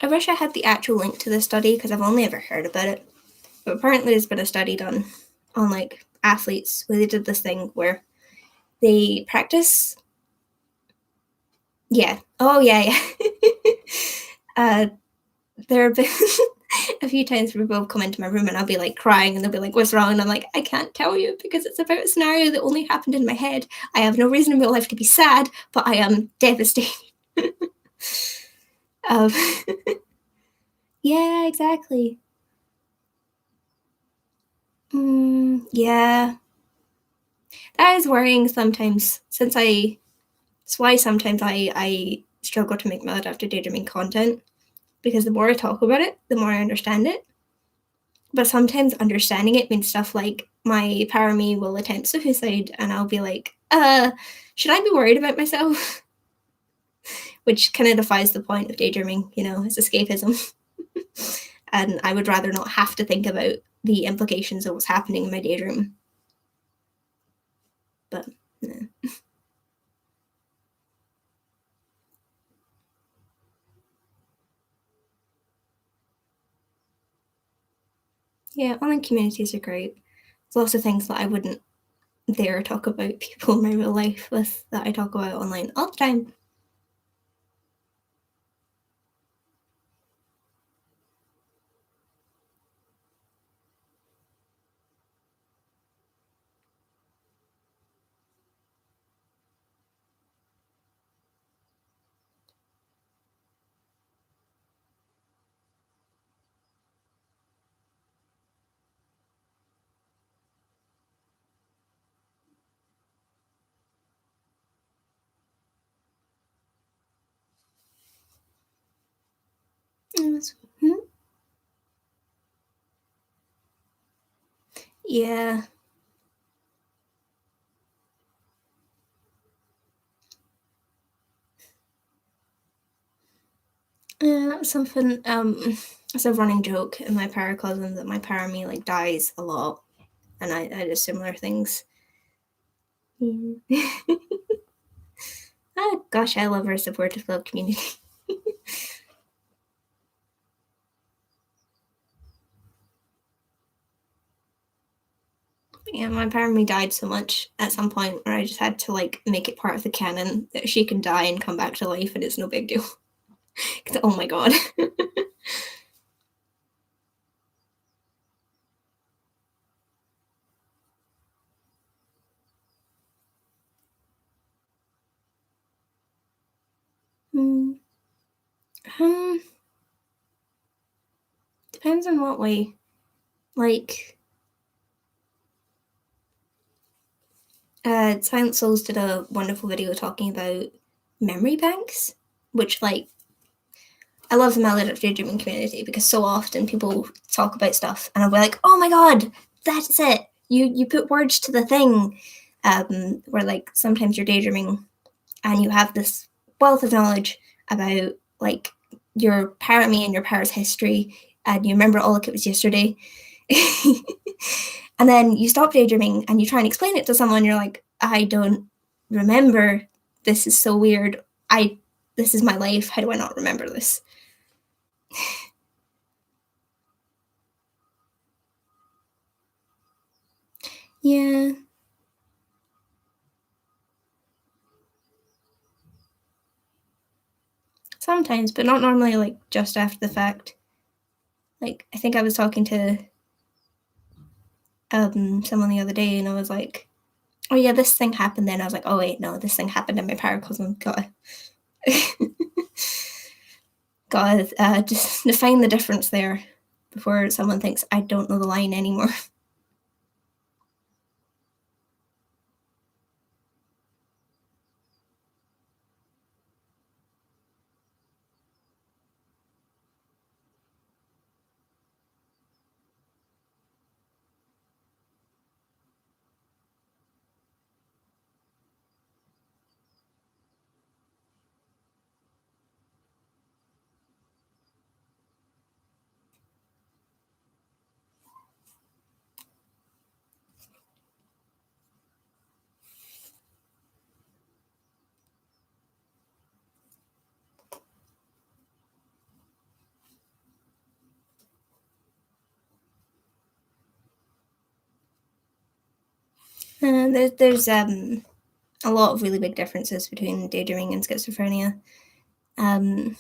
I wish I had the actual link to the study because I've only ever heard about it. But apparently, there's been a study done on like athletes where they did this thing where they practice. Yeah. Oh yeah, yeah. uh, there have been a few times where people have come into my room and I'll be like crying and they'll be like, "What's wrong?" And I'm like, "I can't tell you because it's about a scenario that only happened in my head. I have no reason in my life to be sad, but I am devastated." um, yeah, exactly. Yeah, that is worrying sometimes. It's why sometimes I struggle to make maladaptive daydreaming content because the more I talk about it, the more I understand it. But sometimes understanding it means stuff like my power me will attempt suicide, and I'll be like, should I be worried about myself? Which kind of defies the point of daydreaming, it's escapism. And I would rather not have to think about the implications of what's happening in my daydream. But yeah, yeah, online communities are great. There's lots of things that I wouldn't dare talk about people in my real life with that I talk about online all the time. Hmm? Yeah. Something it's a running joke in my paracosm that my parame like dies a lot, and I do similar things. Yeah. Oh gosh, I love our supportive love community. Yeah, my parame died so much at some point where I just had to like make it part of the canon that she can die and come back to life, and it's no big deal. Oh my god. Hmm. Um, Depends on what way. Like, Silent Souls did a wonderful video talking about memory banks, which like I love the maladaptive dreaming community because so often people talk about stuff and I'll be like, oh my god, that's it. You put words to the thing. Where like sometimes you're daydreaming and you have this wealth of knowledge about like your parame and your para's history and you remember all like it was yesterday. And then you stop daydreaming and you try and explain it to someone, you're like, I don't remember. This is so weird. I This is my life. How do I not remember this? Yeah, sometimes, but not normally like just after the fact. Like I think I was talking to someone the other day and I was like, oh yeah, this thing happened then. I was like, oh wait, no, this thing happened in my paracosm. Gotta just define the difference there before someone thinks I don't know the line anymore. There's a lot of really big differences between daydreaming and schizophrenia. Um,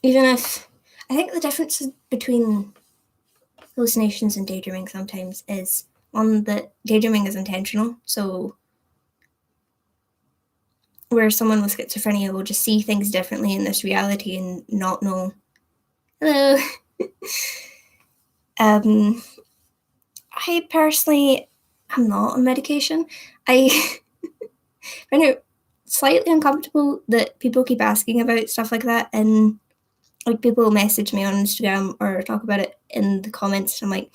Even if I think the differences between hallucinations and daydreaming sometimes is one that daydreaming is intentional. So where someone with schizophrenia will just see things differently in this reality and not know. Hello. um, I personally am not on medication. I find it slightly uncomfortable that people keep asking about stuff like that, and like people message me on Instagram or talk about it in the comments. I'm like,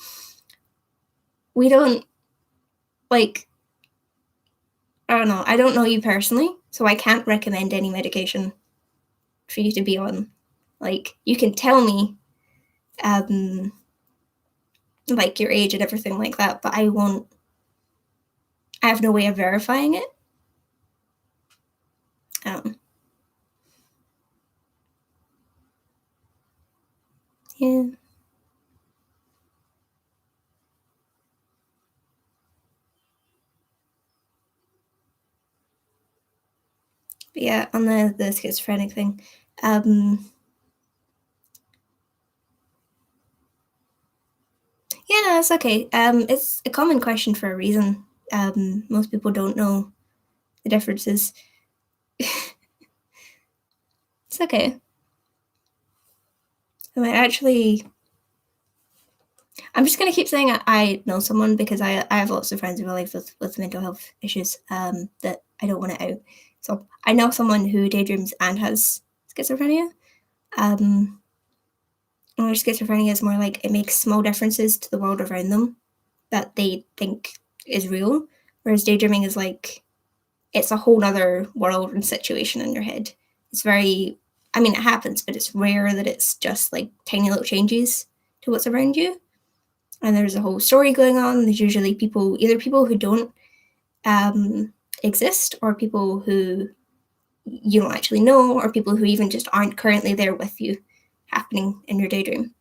we don't like. I don't know. I don't know you personally, so I can't recommend any medication for you to be on. Like, you can tell me, um, like your age and everything like that, but I won't. I have no way of verifying it. Um, yeah, but yeah. On the schizophrenic thing, um, yeah, no, it's okay. It's a common question for a reason. Most people don't know the differences. It's okay. I might actually. I'm just gonna keep saying I know someone because I have lots of friends in my life with mental health issues that I don't want to out. So I know someone who daydreams and has schizophrenia. Um, where schizophrenia is more like it makes small differences to the world around them that they think is real, whereas daydreaming is like it's a whole other world and situation in your head. It's very, I mean, it happens, but it's rare that it's just like tiny little changes to what's around you. And there's a whole story going on. There's usually people, either people who don't exist, or people who you don't actually know, or people who even just aren't currently there with you happening in your daydream.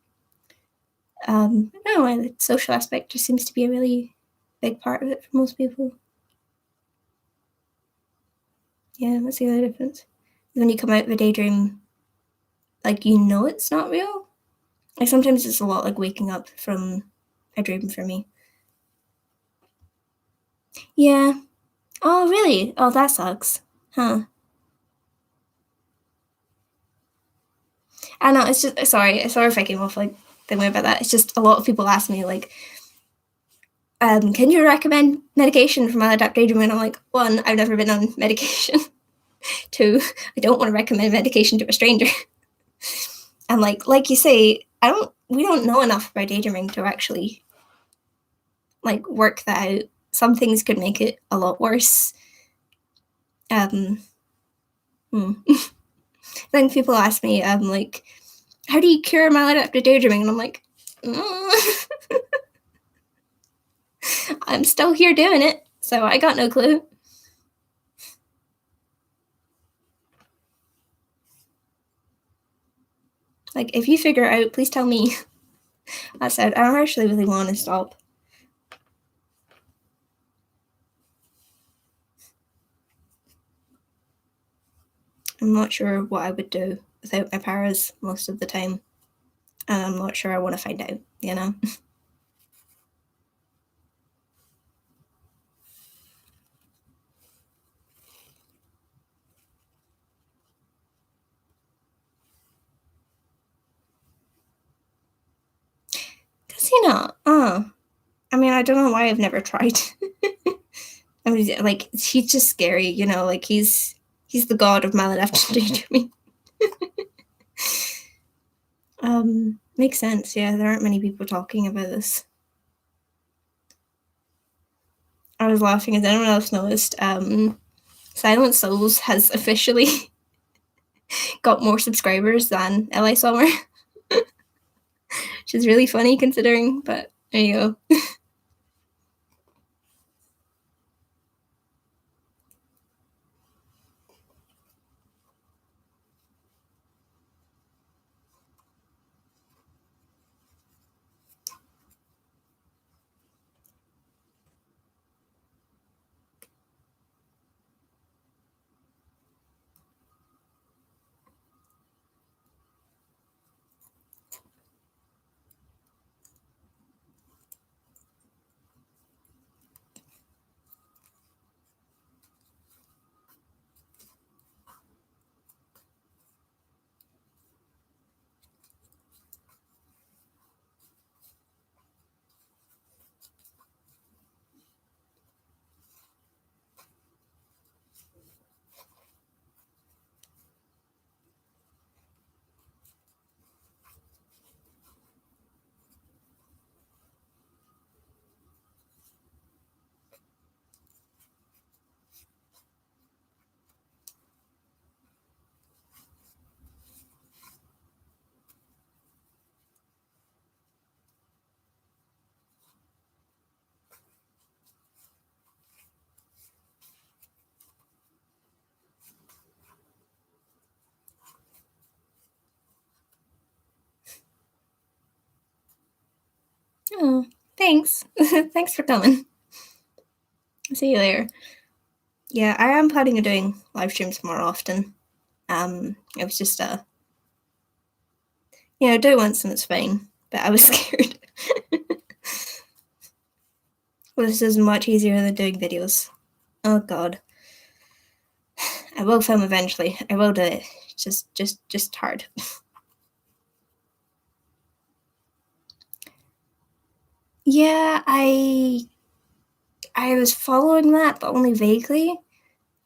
I don't know, the social aspect just seems to be a really big part of it for most people. Yeah, that's the other difference. When you come out of a daydream, like you know it's not real. Like sometimes it's a lot like waking up from a dream for me. Yeah. Oh, really? Oh, that sucks. Huh. I know. It's just sorry if I came off like the way about that. It's just a lot of people ask me like, can you recommend medication for maladaptive daydreaming? And I'm like, one, I've never been on medication. Two, I don't want to recommend medication to a stranger. And like you say, we don't know enough about daydreaming to actually like work that out. Some things could make it a lot worse. Um, hmm. Then people ask me, like, how do you cure maladaptive daydreaming? And I'm like, I'm still here doing it, so I got no clue. Like, if you figure it out, please tell me. I said, I don't actually really want to stop. I'm not sure what I would do without my paras most of the time. And I'm not sure I want to find out, you know? Does he not? Oh. I mean, I don't know why I've never tried. I mean, like, he's just scary, you know? Like, he's the god of maladaptive daydreaming. Makes sense. Yeah, there aren't many people talking about this. I was laughing as anyone else noticed. Silent Souls has officially got more subscribers than Eli Sommer, which is really funny considering. But there you go. Oh, thanks. Thanks for coming. See you later. Yeah, I am planning on doing live streams more often. It was just do it once and it's fine. But I was scared. Well, this is much easier than doing videos. Oh god. I will film eventually. I will do it. Just hard. Yeah, I was following that, but only vaguely.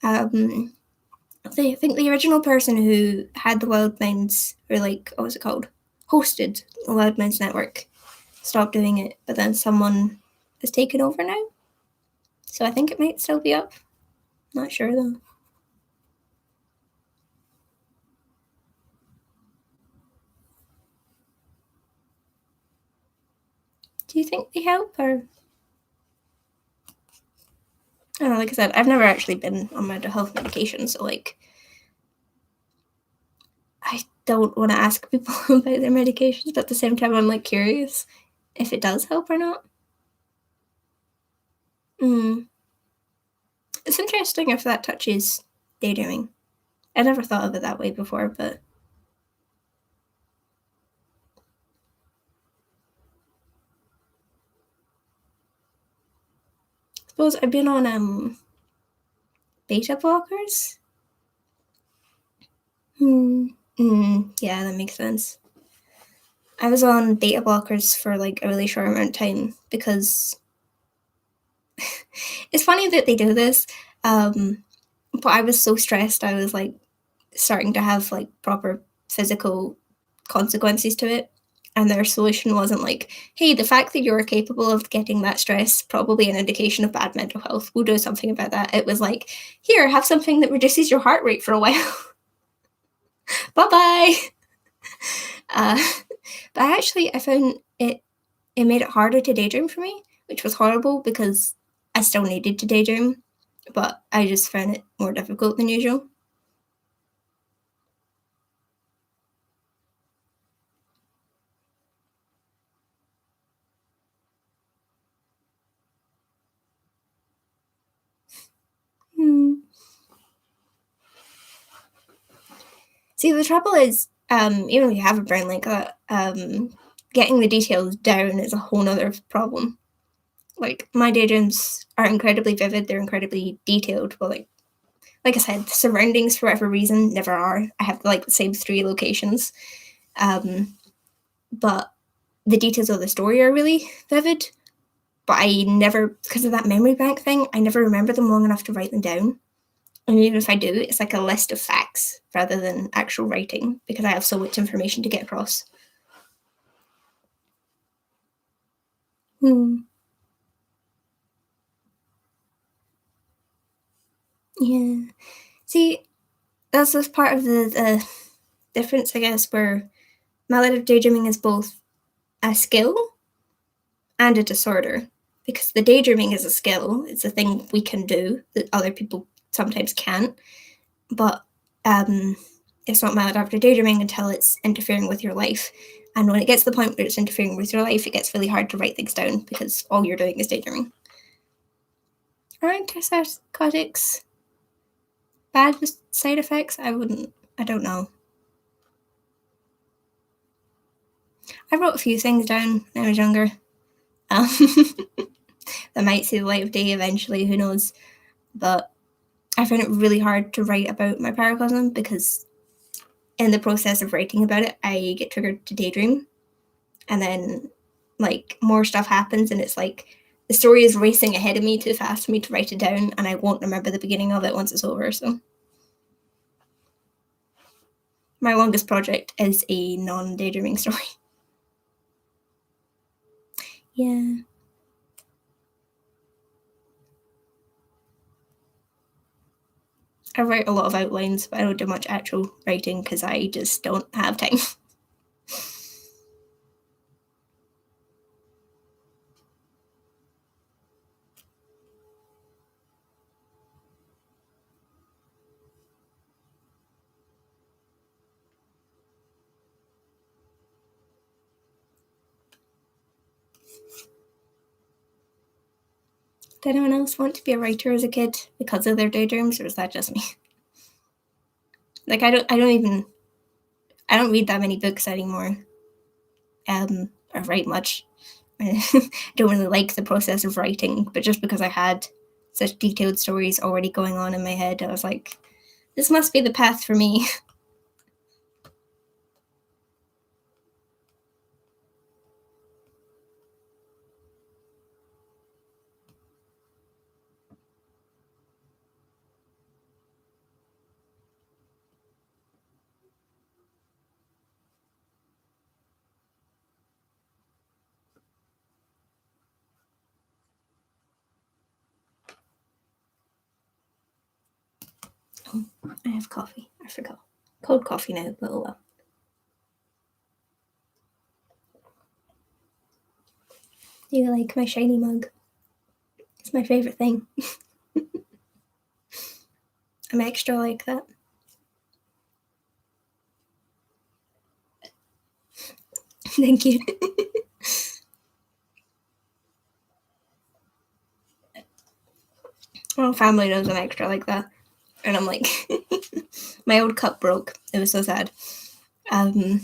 Um, I think the original person who had the Wild Minds, or like, what was it called? Hosted the Wild Minds Network, stopped doing it, but then someone has taken over now. So I think it might still be up. Not sure though. Do you think they help, or I don't know, like I said, I've never actually been on mental health medication, so like I don't want to ask people about their medications, but at the same time I'm like curious if it does help or not. Mm. It's interesting if that touches daydreaming. I never thought of it that way before, but I suppose I've been on beta blockers. Hmm. Yeah, that makes sense. I was on beta blockers for like a really short amount of time because it's funny that they do this. Um, but I was so stressed. I was like starting to have like proper physical consequences to it. And their solution wasn't like, hey, the fact that you're capable of getting that stress, probably an indication of bad mental health. We'll do something about that. It was like, here, have something that reduces your heart rate for a while. Bye bye. Uh, but I found it made it harder to daydream for me, which was horrible because I still needed to daydream, but I just found it more difficult than usual. Hmm. See, the trouble is, even if you have a brain like that, getting the details down is a whole nother problem. Like my daydreams are incredibly vivid; they're incredibly detailed, but like I said, the surroundings for whatever reason never are. I have like the same three locations, um, but the details of the story are really vivid. But I never, because of that memory bank thing, I never remember them long enough to write them down. And even if I do, it's like a list of facts rather than actual writing because I have so much information to get across. Hmm. Yeah. See, that's this part of the difference, I guess, where maladaptive daydreaming is both a skill and a disorder. Because the daydreaming is a skill, it's a thing we can do that other people sometimes can't. But um, it's not maladaptive daydreaming until it's interfering with your life. And when it gets to the point where it's interfering with your life, it gets really hard to write things down because all you're doing is daydreaming. Are antipsychotics bad with side effects? I wouldn't. I don't know. I wrote a few things down when I was younger. Um, that might see the light of day eventually. Who knows? But I found it really hard to write about my paracosm because in the process of writing about it, I get triggered to daydream, and then like more stuff happens, and it's like the story is racing ahead of me too fast for me to write it down, and I won't remember the beginning of it once it's over. So my longest project is a non-daydreaming story. Yeah. I write a lot of outlines, but I don't do much actual writing because I just don't have time. Did anyone else want to be a writer as a kid because of their daydreams, or is that just me? Like I don't read that many books anymore. Or write much. I don't really like the process of writing, but just because I had such detailed stories already going on in my head, I was like, this must be the path for me. I have coffee. I forgot. Cold coffee now, but oh well. Do you like my shiny mug? It's my favourite thing. I'm extra like that. Thank you. My family knows I'm extra like that. And I'm like, my old cup broke. It was so sad. We're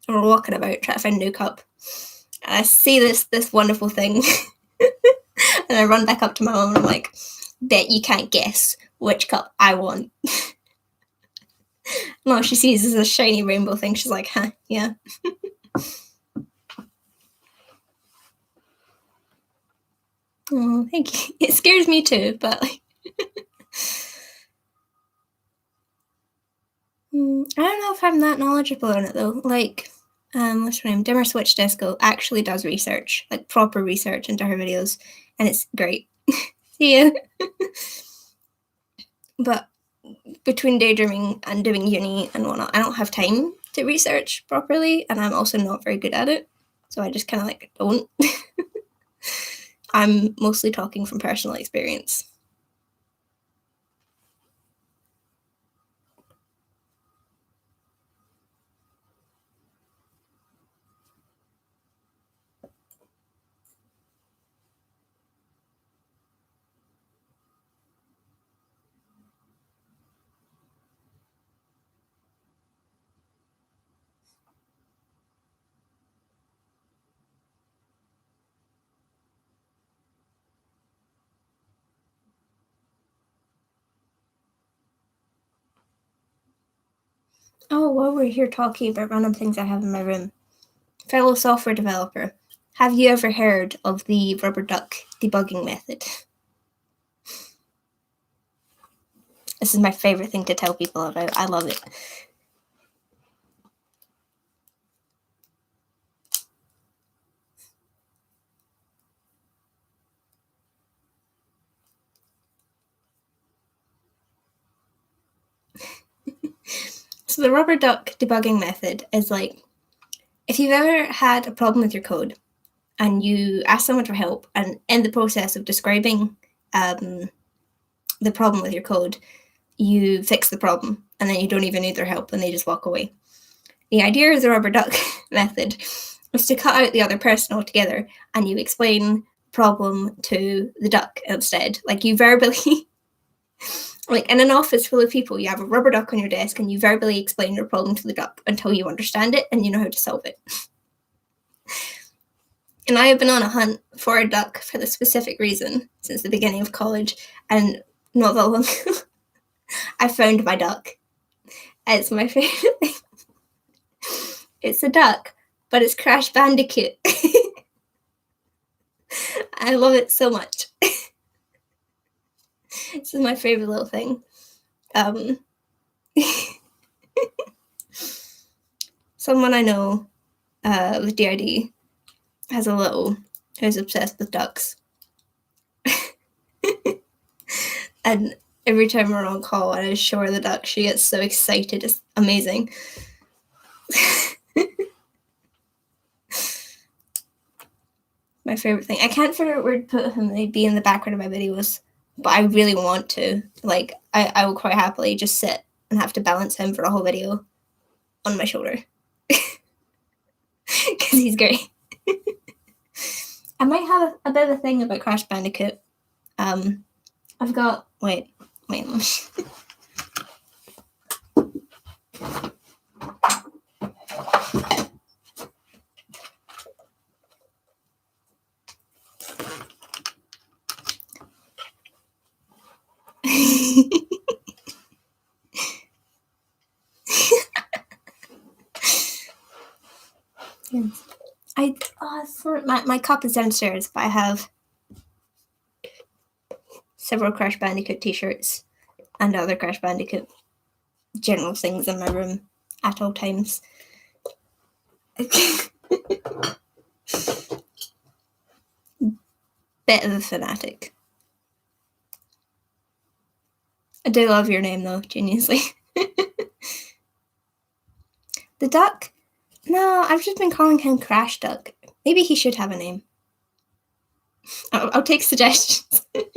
walking about trying to find a new cup. And I see this wonderful thing. And I run back up to my mom and I'm like, bet you can't guess which cup I want. No, she sees this shiny rainbow thing. She's like, huh, yeah. Oh, thank you. It scares me too, but like, I don't know if I'm that knowledgeable on it though. Like, what's her name? Dimmer Switch Disco actually does research, like proper research into her videos, and it's great. Yeah. But between daydreaming and doing uni and whatnot, I don't have time to research properly, and I'm also not very good at it. So I just kind of like don't. I'm mostly talking from personal experience. Oh, while we're here talking about random things I have in my room, fellow software developer, have you ever heard of the rubber duck debugging method? This is my favorite thing to tell people about. I love it. So the rubber duck debugging method is like, if you've ever had a problem with your code and you ask someone for help, and in the process of describing the problem with your code, you fix the problem and then you don't even need their help and they just walk away. The idea of the rubber duck method is to cut out the other person altogether and you explain problem to the duck instead. Like you verbally, like in an office full of people, you have a rubber duck on your desk and you verbally explain your problem to the duck until you understand it and you know how to solve it. And I have been on a hunt for a duck for the specific reason since the beginning of college, and not that long ago, I found my duck. It's my favorite thing. It's a duck, but it's Crash Bandicoot. I love it so much. This is my favorite little thing. Someone I know with DID has a little who's obsessed with ducks. And every time we're on call and I show her the duck, she gets so excited. It's amazing. My favorite thing. I can't figure out where to put him. They'd be in the background of my videos, but I really want to. Like, I will quite happily just sit and have to balance him for a whole video on my shoulder. Because he's great. I might have a bit of a thing about Crash Bandicoot. I've got... Wait. My cup is downstairs, but I have several Crash Bandicoot t-shirts and other Crash Bandicoot general things in my room at all times. Bit of a fanatic. I do love your name though, genuinely. The duck? No, I've just been calling him Crash Duck. Maybe he should have a name. I'll take suggestions. The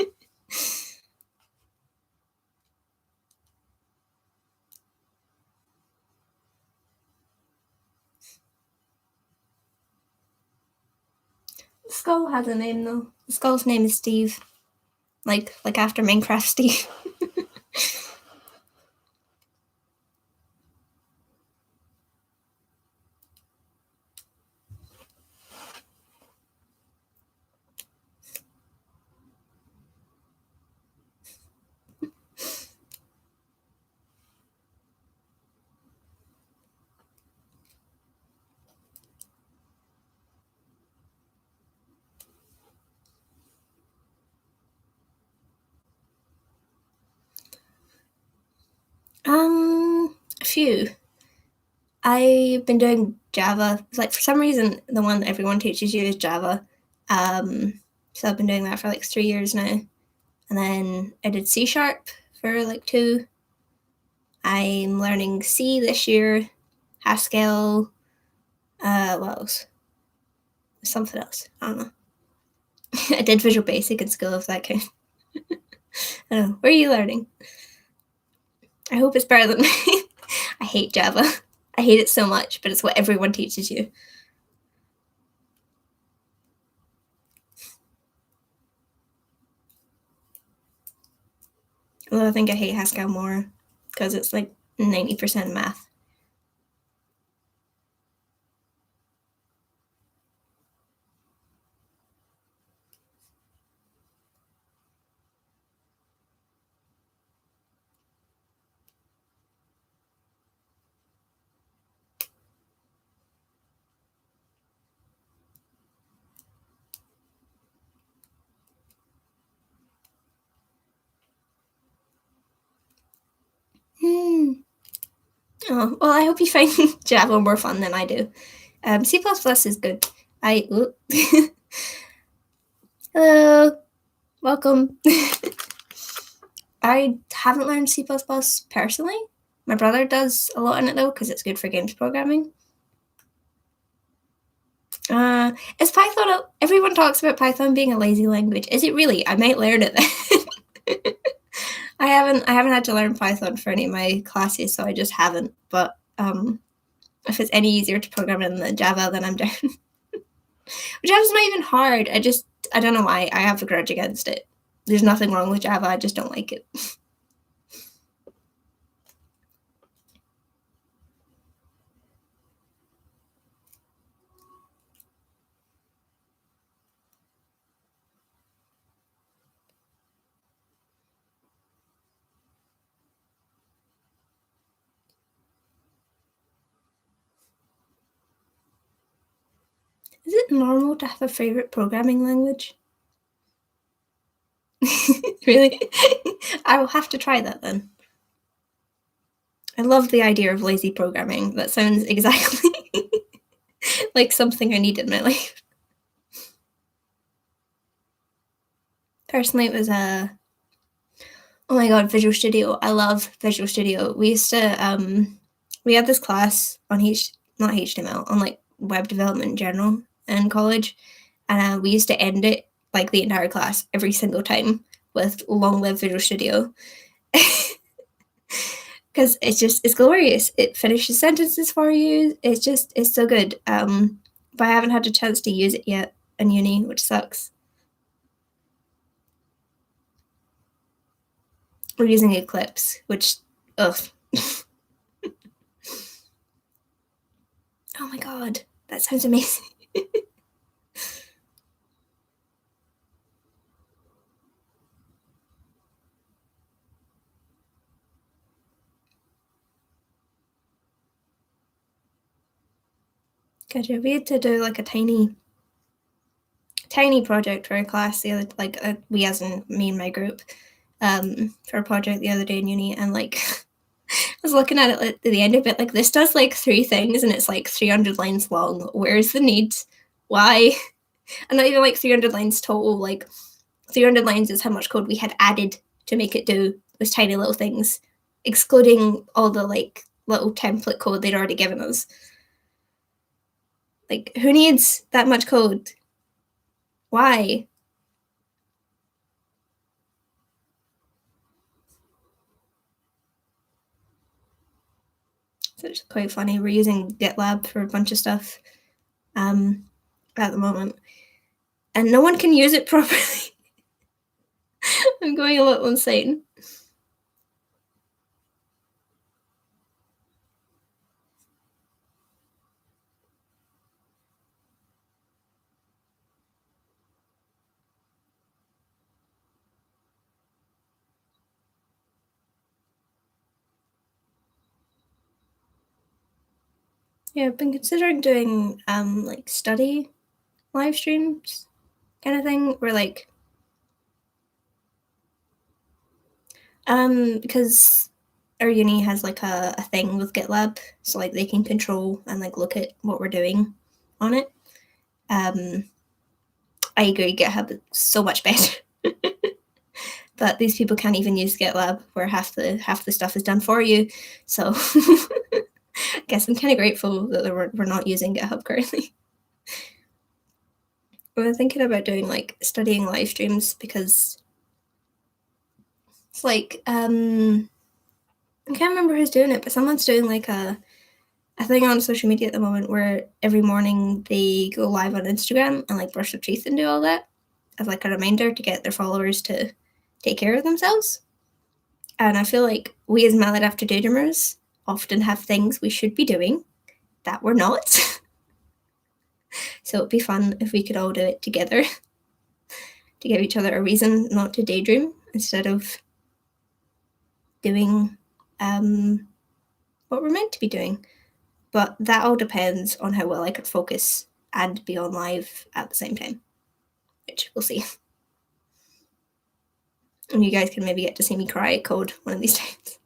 skull has a name though. The skull's name is Steve. Like after Minecraft Steve. A few. I've been doing Java. Like for some reason, the one that everyone teaches you is Java. So I've been doing that for like 3 years now, and then I did C# for like 2. I'm learning C this year, Haskell. What else? Something else. I don't know. I did Visual Basic in school, if that counts. I don't know. Where are you learning? I hope it's better than me. I hate Java. I hate it so much, but it's what everyone teaches you. Although I think I hate Haskell more because it's like 90% math. Oh, well, I hope you find Java more fun than I do. C++ is good. Hello, welcome. I haven't learned C++ personally. My brother does a lot in it though, because it's good for games programming. Is Python? Everyone talks about Python being a lazy language. Is it really? I might learn it then. I haven't had to learn Python for any of my classes, so I just haven't. But if it's any easier to program in the Java, then I'm down. Java's not even hard. I don't know why. I have a grudge against it. There's nothing wrong with Java. I just don't like it. Is it normal to have a favorite programming language? Really? I will have to try that then. I love the idea of lazy programming. That sounds exactly like something I need in my life. Personally, it was oh my god, Visual Studio. I love Visual Studio. We used to we had this class on not HTML, on like web development in general in college, and we used to end it like the entire class every single time with "Long live Visual Studio." Because it's glorious. It finishes sentences for you. It's so good. But I haven't had a chance to use it yet in uni, which sucks. We're using Eclipse, which, ugh. Oh my god, that sounds amazing. Gotcha. We had to do like a tiny project for a class the other, like we as in me and my group, for a project the other day in uni, and like I was looking at it at the end of it, like this does like 3 things and it's like 300 lines long. Where's the need? Why? And not even like 300 lines total, like 300 lines is how much code we had added to make it do those tiny little things, excluding all the like little template code they'd already given us. Like, who needs that much code? Why? So it's quite funny. We're using GitLab for a bunch of stuff at the moment, and no one can use it properly. I'm going a little insane. Yeah, I've been considering doing like study live streams kind of thing, where like because our uni has like a thing with GitLab, so like they can control and like look at what we're doing on it. I agree, GitHub is so much better. But these people can't even use GitLab, where half the stuff is done for you. So I guess I'm kind of grateful that we're not using GitHub currently. We're thinking about doing like studying live streams because it's like I can't remember who's doing it, but someone's doing like a thing on social media at the moment where every morning they go live on Instagram and like brush their teeth and do all that as like a reminder to get their followers to take care of themselves. And I feel like we as Mallet After Daydreamers often have things we should be doing that we're not. So it'd be fun if we could all do it together to give each other a reason not to daydream instead of doing what we're meant to be doing. But that all depends on how well I could focus and be on live at the same time, which we'll see. And you guys can maybe get to see me cry at code one of these times.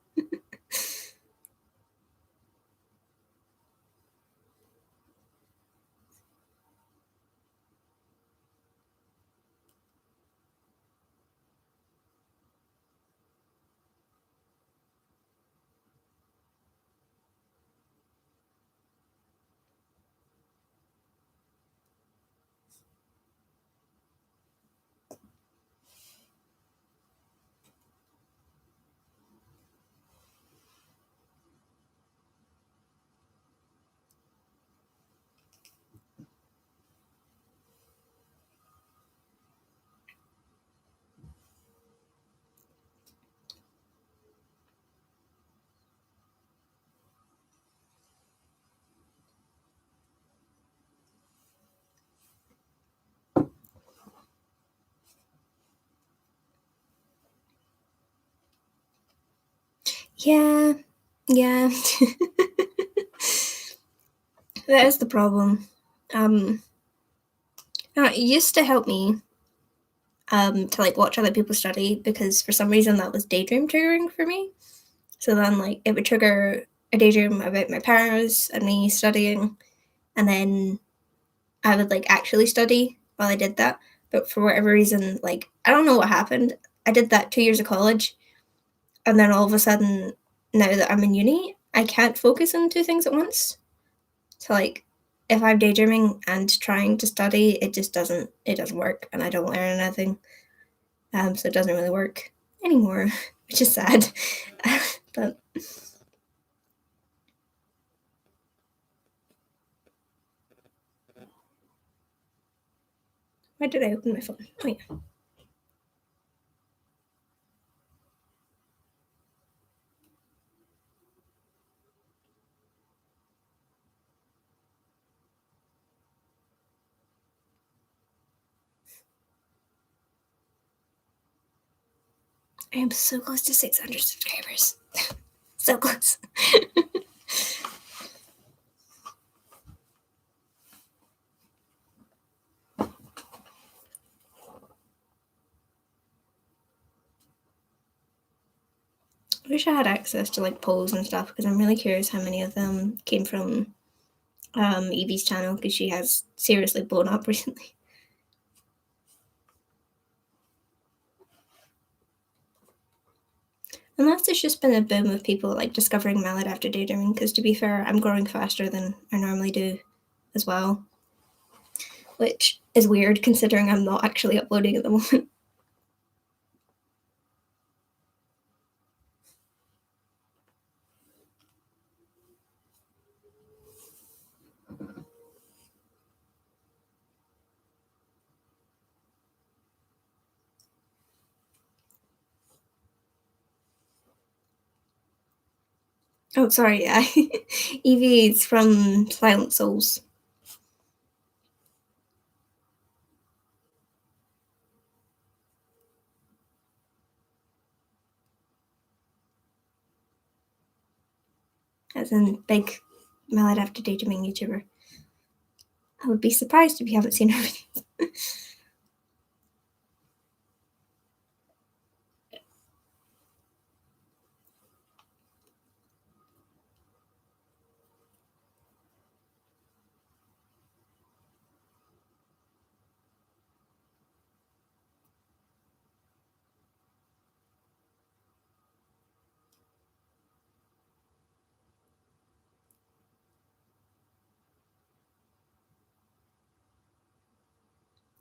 Yeah. That is the problem. It used to help me to like watch other people study because for some reason that was daydream triggering for me. So then like it would trigger a daydream about my parents and me studying, and then I would like actually study while I did that. But for whatever reason, like I don't know what happened. I did that 2 years of college, and then all of a sudden, now that I'm in uni, I can't focus on two things at once. So like if I'm daydreaming and trying to study, it doesn't work, and I don't learn anything. So it doesn't really work anymore, which is sad. But why did I open my phone? Oh yeah. I am so close to 600 subscribers. So close. I wish I had access to like polls and stuff because I'm really curious how many of them came from Evie's channel because she has seriously blown up recently. Unless there's just been a boom of people like discovering maladaptive daydreaming, because to be fair, I'm growing faster than I normally do as well. Which is weird considering I'm not actually uploading at the moment. Oh, sorry, yeah. Evie is from Silent Souls. As in big maladaptive daydreaming YouTuber. I would be surprised if you haven't seen her videos.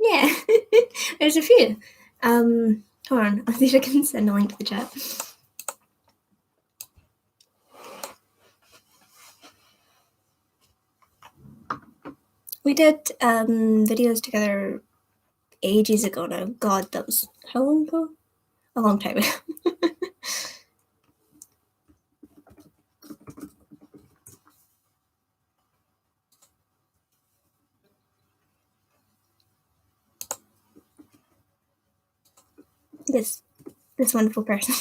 Yeah, there's a few. Hold on, I think I can send a link to the chat. We did videos together ages ago now. God, that was how long ago? A long time ago. this wonderful person.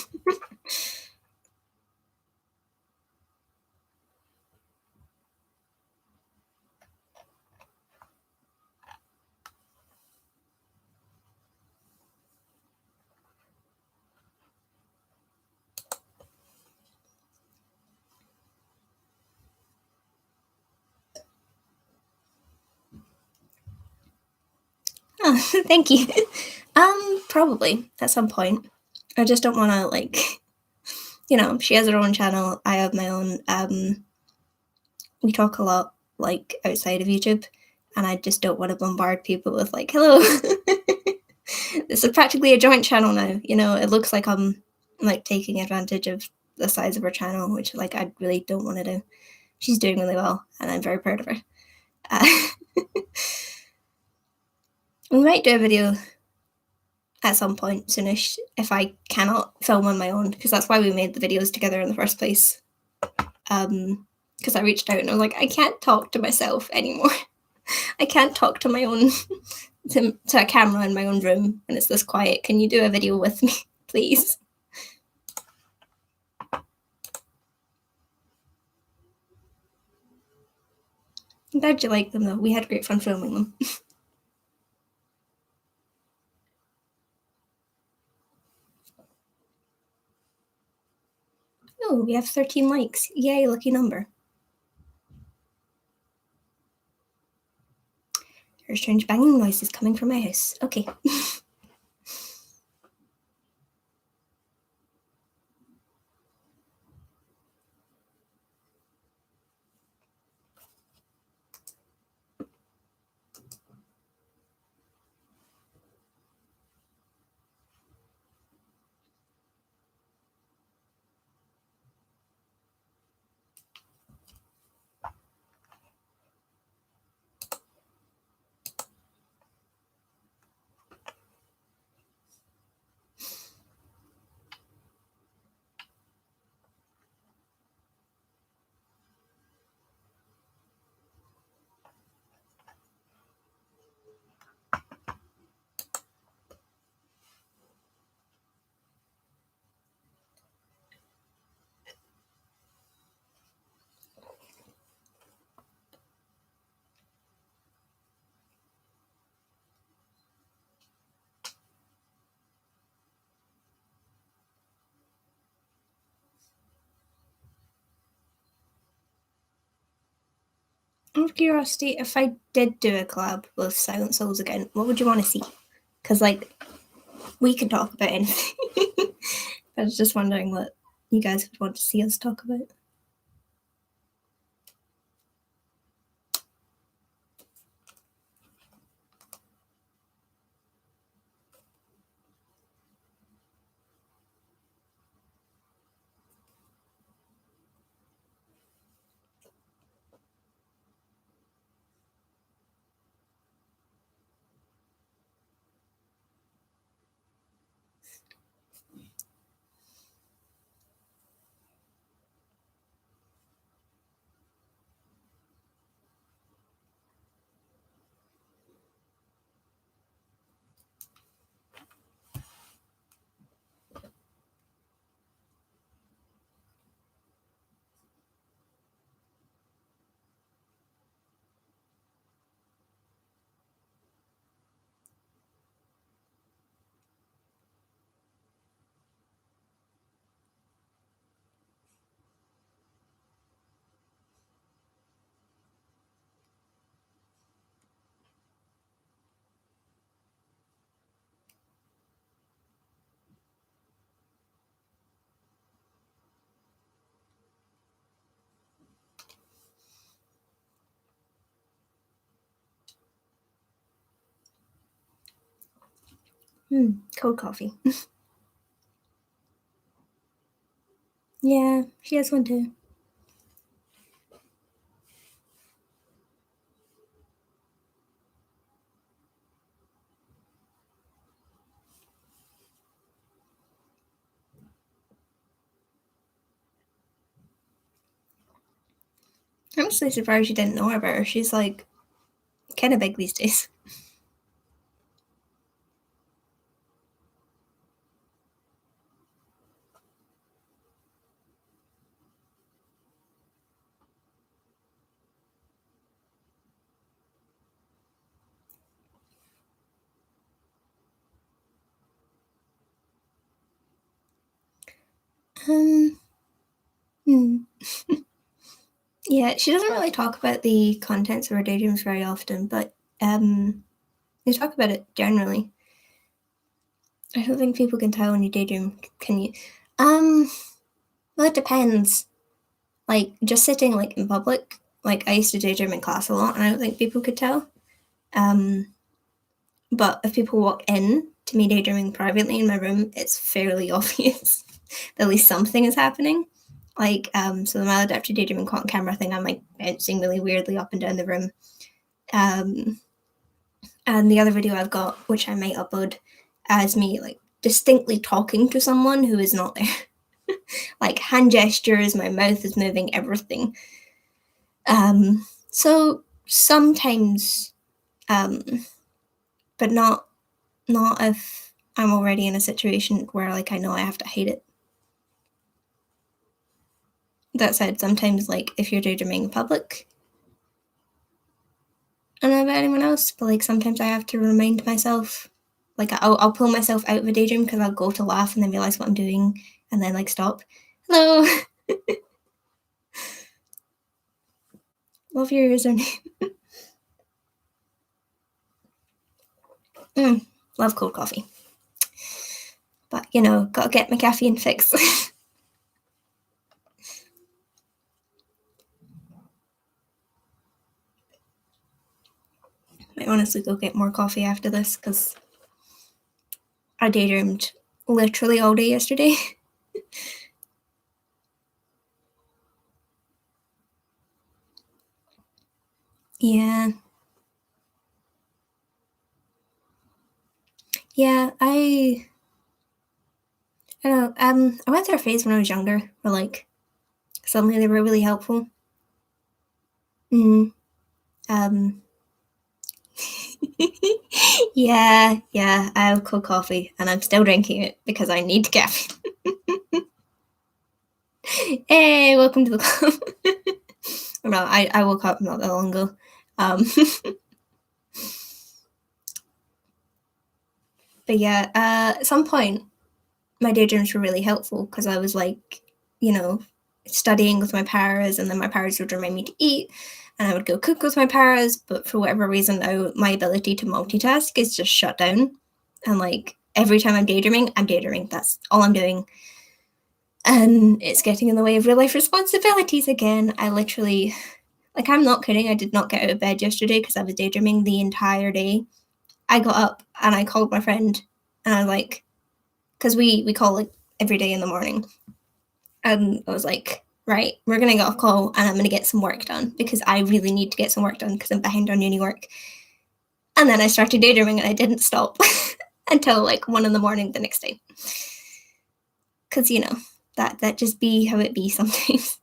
Oh, thank you. Probably at some point. I just don't want to like, she has her own channel. I have my own. We talk a lot like outside of YouTube, and I just don't want to bombard people with like, hello. This is practically a joint channel now. It looks like I'm like taking advantage of the size of her channel, which like I really don't want to do. She's doing really well, and I'm very proud of her. We might do a video at some point soonish if I cannot film on my own, because that's why we made the videos together in the first place. Because I reached out and I was like, I can't talk to myself anymore. I can't talk to my own to a camera in my own room when it's this quiet. Can you do a video with me, please? I'm glad you like them though. We had great fun filming them. Oh, we have 13 likes. Yay, lucky number. There's strange banging noises coming from my house. Okay. Out of curiosity, if I did do a collab with Silent Souls again, what would you want to see? Because, like, we can talk about anything. I was just wondering what you guys would want to see us talk about. Cold coffee. Yeah, she has one too. I'm actually surprised you didn't know about her. She's like kind of big these days. Um, hmm. Yeah, she doesn't really talk about the contents of her daydreams very often, but they talk about it generally. I don't think people can tell when you daydream, can you? Well, it depends. Like, just sitting, like, in public, like, I used to daydream in class a lot, and I don't think people could tell. But if people walk in to me daydreaming privately in my room, it's fairly obvious that at least something is happening. Like, so the maladaptive daydreaming caught camera thing, I'm, like, bouncing really weirdly up and down the room. And the other video I've got, which I might upload, as me, like, distinctly talking to someone who is not there. Like, hand gestures, my mouth is moving, everything. So sometimes, but not if I'm already in a situation where, like, I know I have to hate it. That said, sometimes, like, if you're daydreaming in public, I don't know about anyone else, but, like, sometimes I have to remind myself, like, I'll pull myself out of a daydream because I'll go to laugh and then realize what I'm doing and then, like, stop. Hello. Love your username. Love cold coffee. But, you know, gotta get my caffeine fix. Might honestly go get more coffee after this because I daydreamed literally all day yesterday. Yeah. Yeah, I don't know. I went through a phase when I was younger where, like, suddenly they were really helpful. Mm. Um. Yeah, I have cold coffee, and I'm still drinking it because I need caffeine. Hey, welcome to the club. No, I woke up not that long ago. But yeah, at some point, my daydreams were really helpful because I was, like, you know, studying with my paras, and then my paras would remind me to eat, and I would go cook with my paras. But for whatever reason, now my ability to multitask is just shut down, and, like, every time I'm daydreaming. That's all I'm doing. and it's getting in the way of real life responsibilities again. I literally, like, I'm not kidding, I did not get out of bed yesterday because I was daydreaming the entire day. I got up and I called my friend, and I was like, because we call like every day in the morning, and I was like, right, we're gonna get off call and I'm gonna get some work done because I really need to get some work done because I'm behind on uni work. And then I started daydreaming and I didn't stop until like 1 a.m. the next day. Because, you know, that just be how it be sometimes.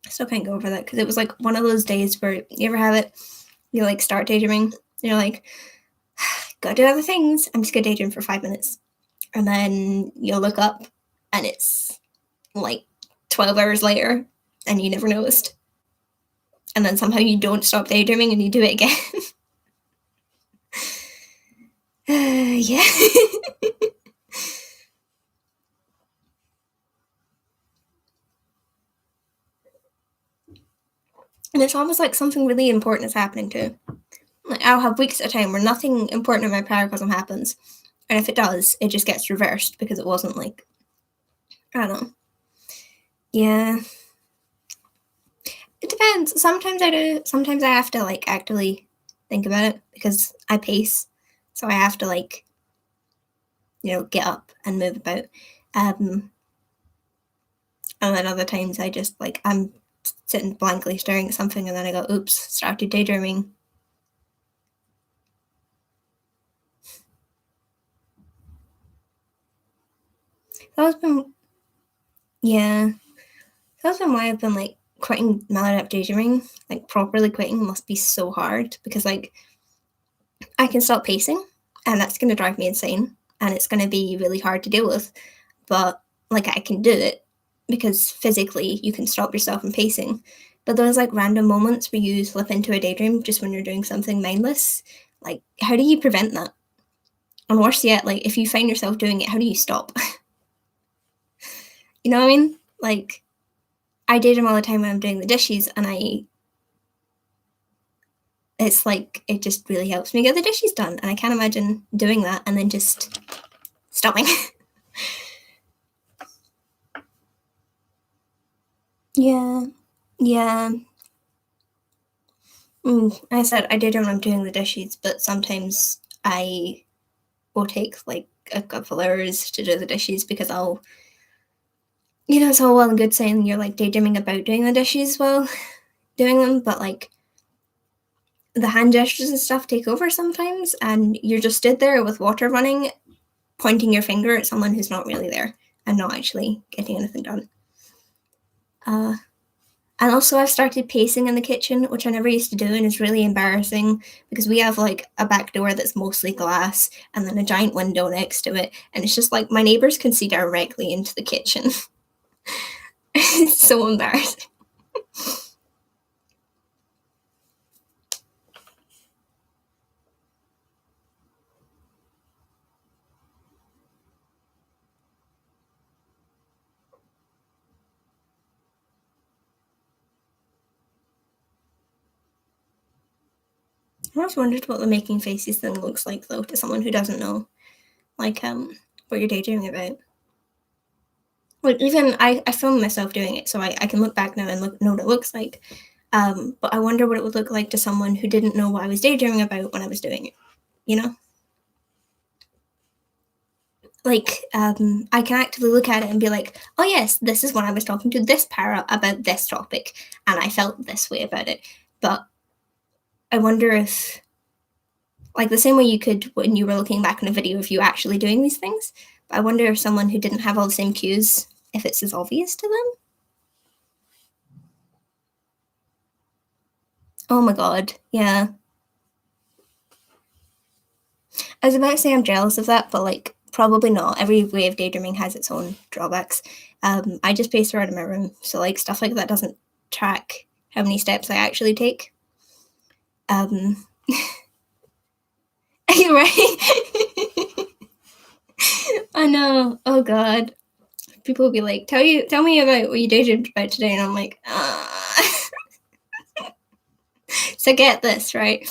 I still can't go over that because it was like one of those days where you ever have it, you like start daydreaming, and you're like, gotta do other things. I'm just gonna daydream for 5 minutes. And then you'll look up and it's like 12 hours later and you never noticed. And then somehow you don't stop daydreaming and you do it again. Yeah. And it's almost like something really important is happening too. Like I'll have weeks at a time where nothing important in my paracosm happens. And if it does, it just gets reversed because it wasn't like, I don't know. Yeah. It depends. Sometimes I do. Sometimes I have to like actively think about it because I pace. So I have to like, get up and move about. And then other times I just like, I'm sitting blankly staring at something and then I go, oops, started daydreaming. That's been, yeah. That's been why I've been like quitting maladaptive daydreaming. Like properly quitting must be so hard because like I can stop pacing and that's going to drive me insane and it's going to be really hard to deal with. But like I can do it because physically you can stop yourself from pacing. But those like random moments where you slip into a daydream just when you're doing something mindless, like how do you prevent that? And worse yet, like if you find yourself doing it, how do you stop? You know what I mean? Like I daydream all the time when I'm doing the dishes and it's like it just really helps me get the dishes done. And I can't imagine doing that and then just stopping. Yeah. Yeah. I said I did when I'm doing the dishes, but sometimes I will take like a couple hours to do the dishes because it's all well and good saying you're like daydreaming about doing the dishes while doing them, but like the hand gestures and stuff take over sometimes, and you're just stood there with water running, pointing your finger at someone who's not really there and not actually getting anything done. And also, I've started pacing in the kitchen, which I never used to do, and is really embarrassing because we have like a back door that's mostly glass and then a giant window next to it. And it's just like my neighbors can see directly into the kitchen. It's so embarrassing. I always wondered what the making faces thing looks like, though, to someone who doesn't know, like, what you're daydreaming about. Like, even I filmed myself doing it, so I can look back now and know what it looks like. But I wonder what it would look like to someone who didn't know what I was daydreaming about when I was doing it, you know? Like, I can actively look at it and be like, oh, yes, this is when I was talking to this para about this topic, and I felt this way about it. But I wonder if, like, the same way you could when you were looking back on a video of you actually doing these things, but I wonder if someone who didn't have all the same cues, if it's as obvious to them. Oh my god, yeah. I was about to say I'm jealous of that, but like probably not. Every way of daydreaming has its own drawbacks. I just pace around in my room, so like stuff like that doesn't track how many steps I actually take. Right? I know. Oh god. People will be like, tell me about what you daydreamed about today, and I'm like, So get this, right?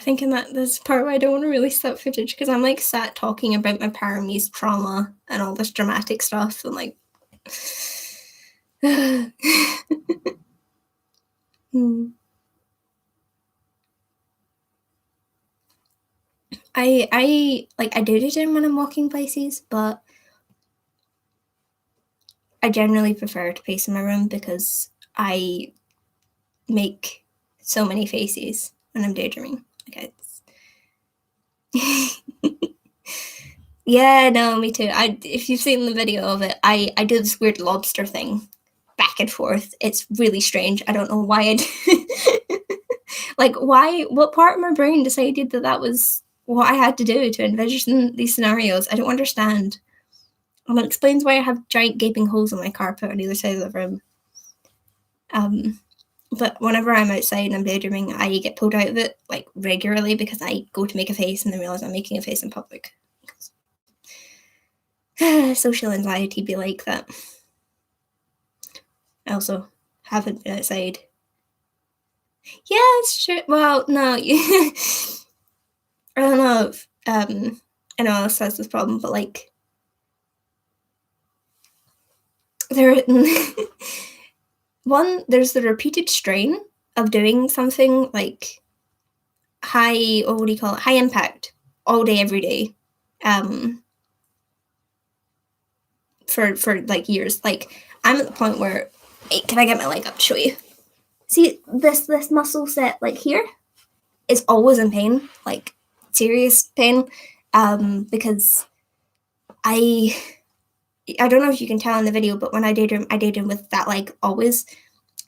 thinking that this part where I don't want to release that footage because I'm like sat talking about my parame's trauma and all this dramatic stuff and like I do daydream when I'm walking places, but I generally prefer to pace in my room because I make so many faces when I'm daydreaming. Okay. Yeah, no, me too. If you've seen the video of it, I do this weird lobster thing back and forth. It's really strange. I don't know why I do. Like, what part of my brain decided that that was what I had to do to envision these scenarios? I don't understand. And it explains why I have giant gaping holes in my carpet on either side of the room. But whenever I'm outside and I'm daydreaming, I get pulled out of it like regularly because I go to make a face and then realize I'm making a face in public. Social anxiety be like that. I also haven't been outside. Yeah, it's true. Well, no, I don't know if anyone else has this problem, but like there's the repeated strain of doing something like high, or what do you call it, high impact all day, every day, for like years. Like I'm at the point where, hey, can I get my leg up to show you? See this muscle set like here is always in pain, like serious pain, because I don't know if you can tell in the video, but when I daydream with that leg always,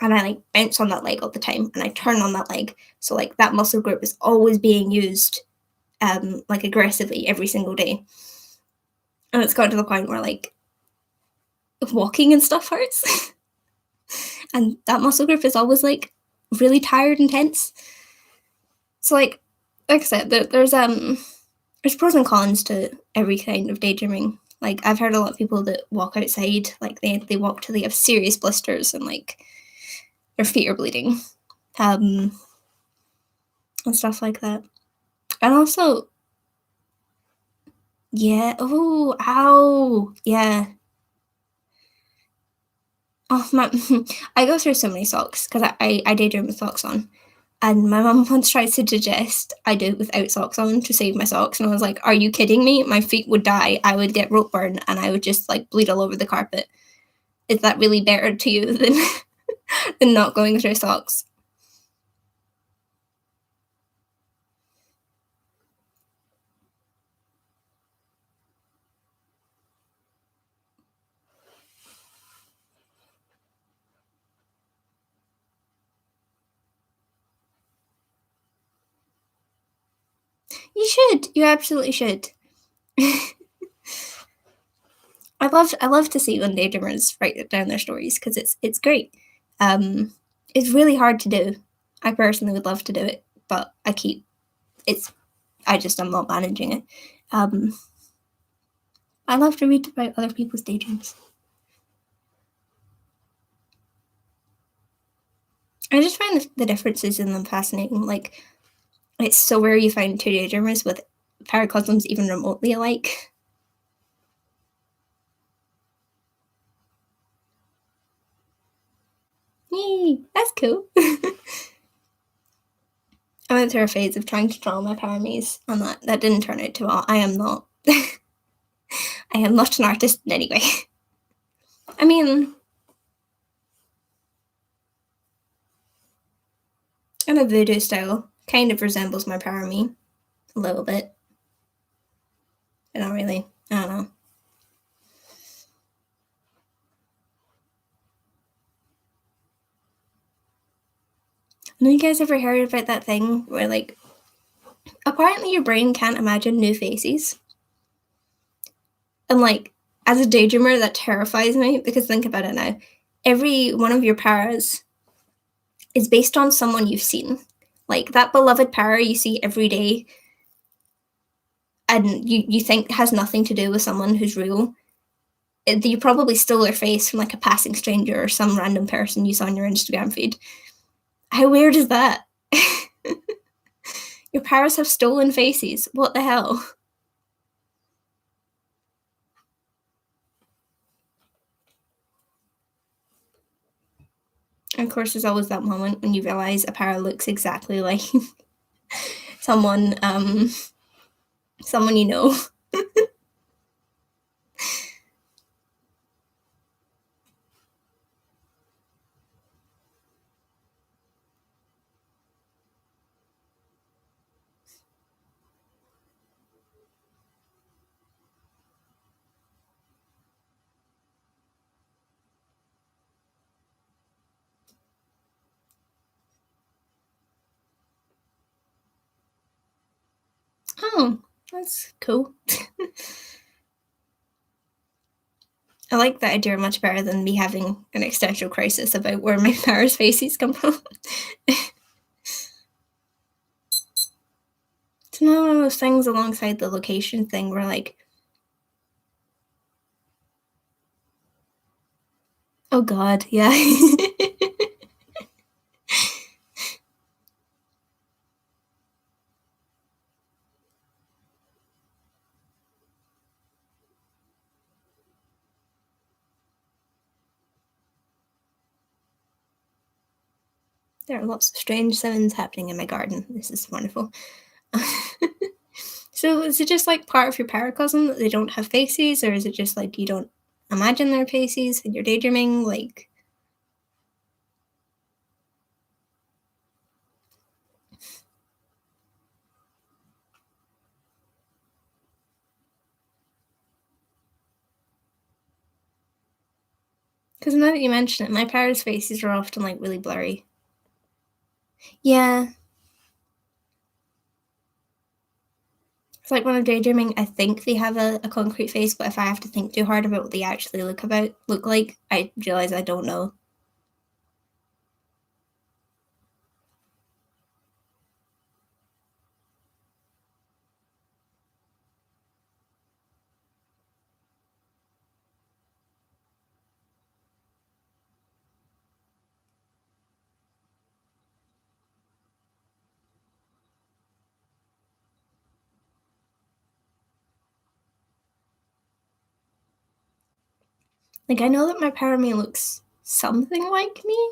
and I like bounce on that leg all the time, and I turn on that leg, so like that muscle group is always being used, like aggressively every single day, and it's got to the point where like walking and stuff hurts, and that muscle group is always like really tired and tense. So like I said, there's pros and cons to every kind of daydreaming. Like I've heard a lot of people that walk outside, like they walk till they have serious blisters and like their feet are bleeding, and stuff like that. And also, yeah, oh, ow, yeah. Oh my, I go through so many socks because I daydream with socks on. And my mum once tried to suggest I do it without socks on to save my socks. And I was like, are you kidding me? My feet would die. I would get rope burn and I would just like bleed all over the carpet. Is that really better to you than not going through socks? You should. You absolutely should. I love to see when daydreamers write down their stories because it's great. It's really hard to do. I personally would love to do it, but I'm not managing it. I love to read about other people's daydreams. I just find the differences in them fascinating. Like, it's so rare you find two daydreamers with paracosms even remotely alike. Yay, that's cool. I went through a phase of trying to draw my parames, and that didn't turn out too well. I am not. I am not an artist in any way. I mean, in a voodoo style, kind of resembles my parame a little bit. But not really. I don't know. Have you guys ever heard about that thing where, like, apparently your brain can't imagine new faces? And, like, as a daydreamer, that terrifies me because think about it now. Every one of your paras is based on someone you've seen. Like, that beloved para you see every day and you think has nothing to do with someone who's real. You probably stole their face from, like, a passing stranger or some random person you saw on your Instagram feed. How weird is that? Your powers have stolen faces. What the hell? And of course, there's always that moment when you realize a power looks exactly like someone, someone you know. Oh, that's cool. I like that idea much better than me having an existential crisis about where my powers faces come from. It's another one of those things alongside the location thing where, like, oh god, yeah. There are lots of strange sounds happening in my garden. This is wonderful. So is it just like part of your paracosm that they don't have faces, or is it just like you don't imagine their faces and you're daydreaming? Like, because now that you mention it, my parents' faces are often like really blurry. Yeah, it's like when I'm daydreaming, I think they have a concrete face, but if I have to think too hard about what they actually look like, I realize I don't know. Like I know that my parame looks something like me.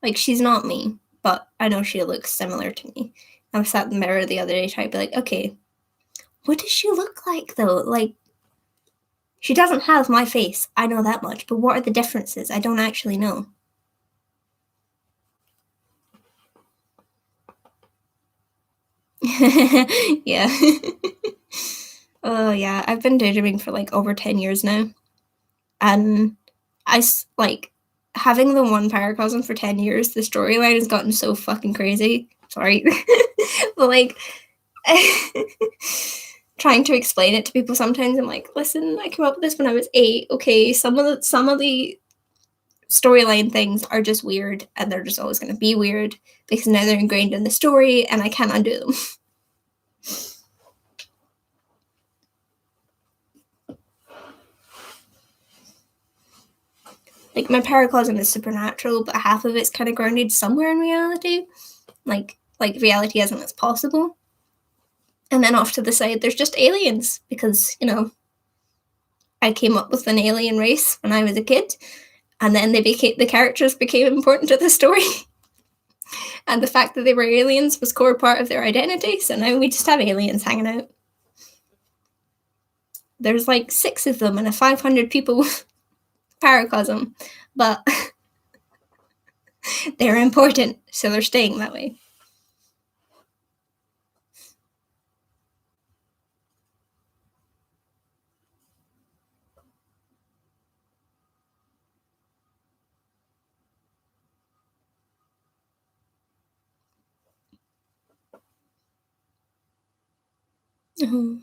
Like she's not me, but I know she looks similar to me. I was sat in the mirror the other day trying to be like, okay, what does she look like though? Like she doesn't have my face. I know that much, but what are the differences? I don't actually know. Yeah. Oh yeah, I've been daydreaming for like over 10 years now. And like having the one paracosm for 10 years, the storyline has gotten so fucking crazy. Sorry. But like trying to explain it to people sometimes I'm like, listen, I came up with this when I was 8. Okay, some of the storyline things are just weird and they're just always gonna be weird because now they're ingrained in the story and I can't undo them. Like my paracosm is supernatural, but half of it's kind of grounded somewhere in reality. Like reality isn't as possible. And then off to the side, there's just aliens because I came up with an alien race when I was a kid, and then the characters became important to the story, and the fact that they were aliens was core part of their identity. So now we just have aliens hanging out. There's like 6 of them in a 500 people paracosm, but they're important, so they're staying that way. Oh.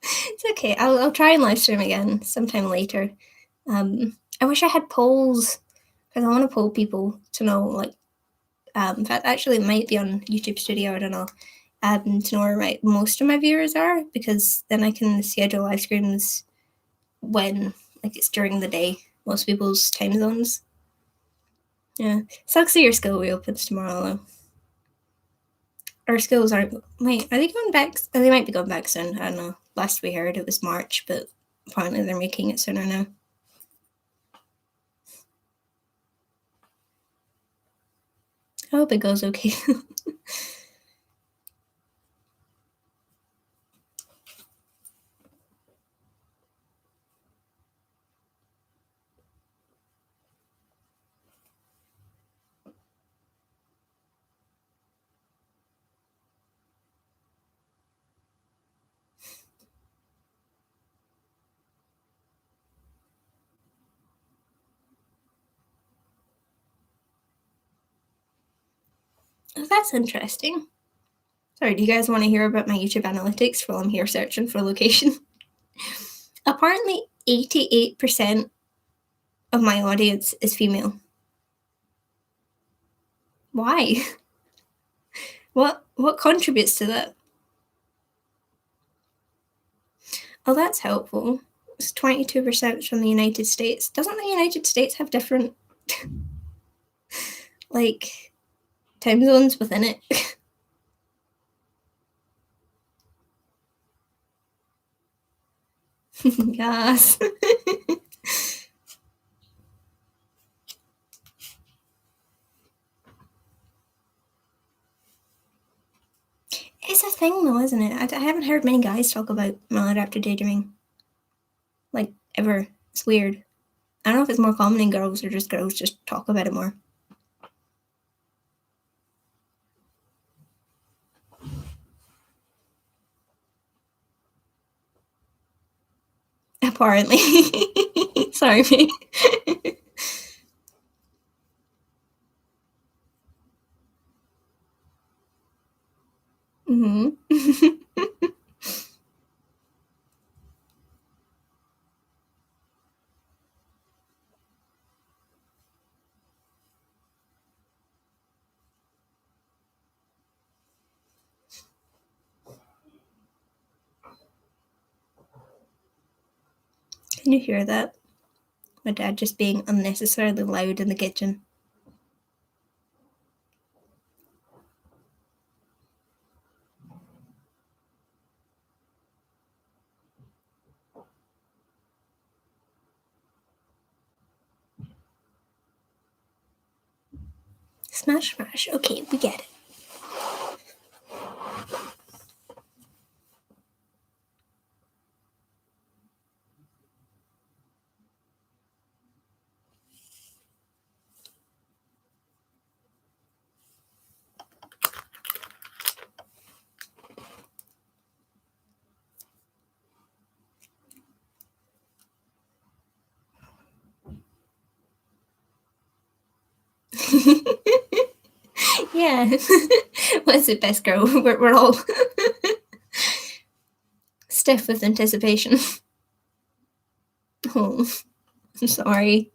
It's okay. I'll try and live stream again sometime later. I wish I had polls because I want to poll people to know, like, in fact, actually, it might be on YouTube Studio. I don't know. To know where most of my viewers are, because then I can schedule live streams when, like, it's during the day. Most people's time zones. Yeah, sucks that your school reopens tomorrow though. our schools aren't. Wait, are they going back? Oh, they might be going back soon. I don't know. Last we heard, it was March, but apparently they're making it sooner now. I hope it goes okay. Oh, that's interesting. Sorry, do you guys want to hear about my YouTube analytics while I'm here searching for location? Apparently, 88% of my audience is female. Why? What contributes to that? Oh, that's helpful. It's 22% from the United States. Doesn't the United States have different like time zones within it? Yes. It's a thing though, isn't it? I haven't heard many guys talk about maladaptive daydreaming. Like, ever. It's weird. I don't know if it's more common in girls or just girls just talk about it more. Apparently. Sorry, mate. Mm-hmm. Can you hear that? My dad just being unnecessarily loud in the kitchen. Smash, smash. Okay, we get it. Yeah. What's it, best girl? We're all stiff with anticipation. Oh, I'm sorry.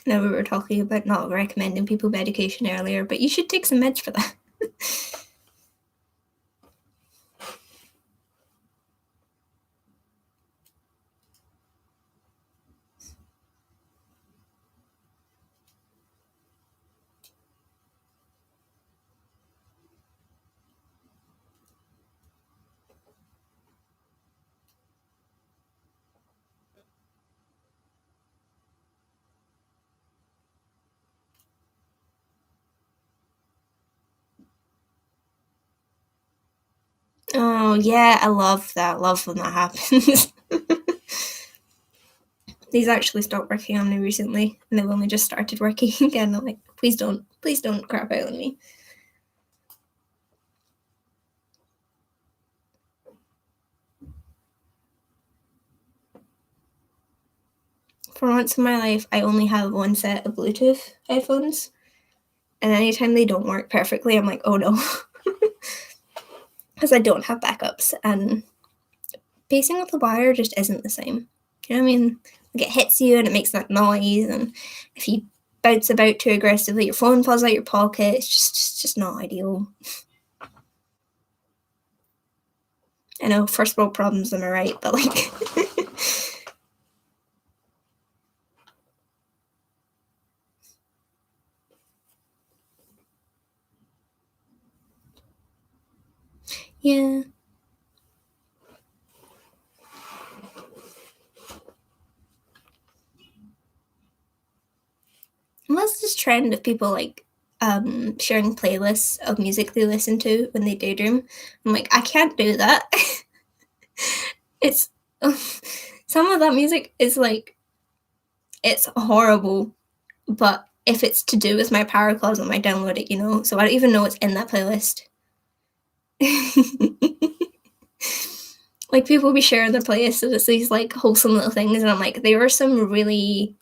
No, we were talking about not recommending people medication earlier, but you should take some meds for that. Oh, yeah, I love that. Love when that happens. These actually stopped working on me recently, and they've only just started working again. I'm like, please don't crap out on me. For once in my life, I only have one set of Bluetooth headphones, and anytime they don't work perfectly, I'm like, oh no. Because I don't have backups, and pacing with the wire just isn't the same. You know what I mean? Like, it hits you and it makes that noise, and if you bounce about too aggressively, your phone falls out your pocket. It's just not ideal. I know, first world problems, am I right? But like, yeah. And that's this trend of people like sharing playlists of music they listen to when they daydream. I'm like, I can't do that. It's some of that music is like it's horrible, but if it's to do with my power closet, I might download it, you know. So I don't even know what's in that playlist. Like people be sharing their playlists and it's these like wholesome little things, and I'm like, there are some really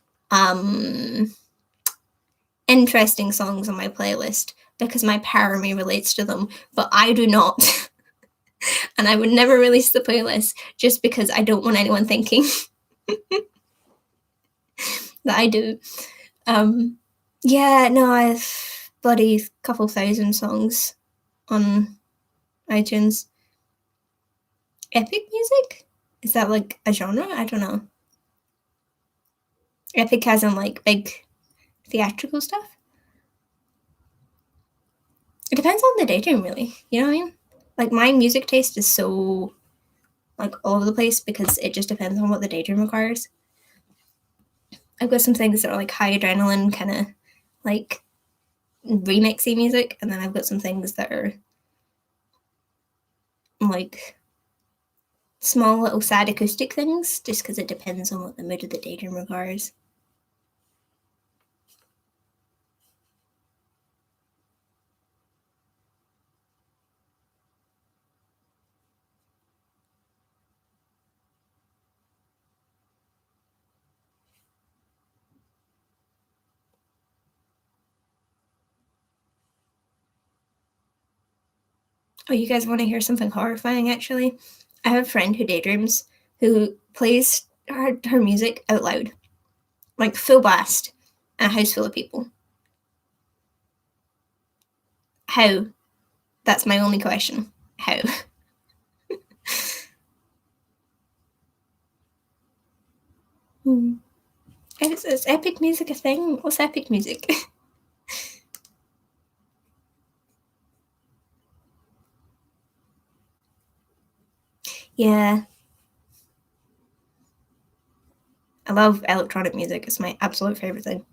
interesting songs on my playlist because my power me relates to them, but I do not. And I would never release the playlist just because I don't want anyone thinking that I do. Um, yeah, no, I've bloody couple thousand songs on iTunes. Epic music? Is that like a genre? I don't know. Epic has in like big theatrical stuff. It depends on the daydream, really. You know what I mean? Like my music taste is so like all over the place because it just depends on what the daydream requires. I've got some things that are like high adrenaline kind of like remixy music, and then I've got some things that are like small little sad acoustic things, just because it depends on what the mood of the daydream requires. Oh, you guys want to hear something horrifying? Actually, I have a friend who daydreams who plays her music out loud, like full blast, in a house full of people. How? That's my only question. How? Hmm. Is epic music a thing? What's epic music? Yeah, I love electronic music. It's my absolute favorite thing.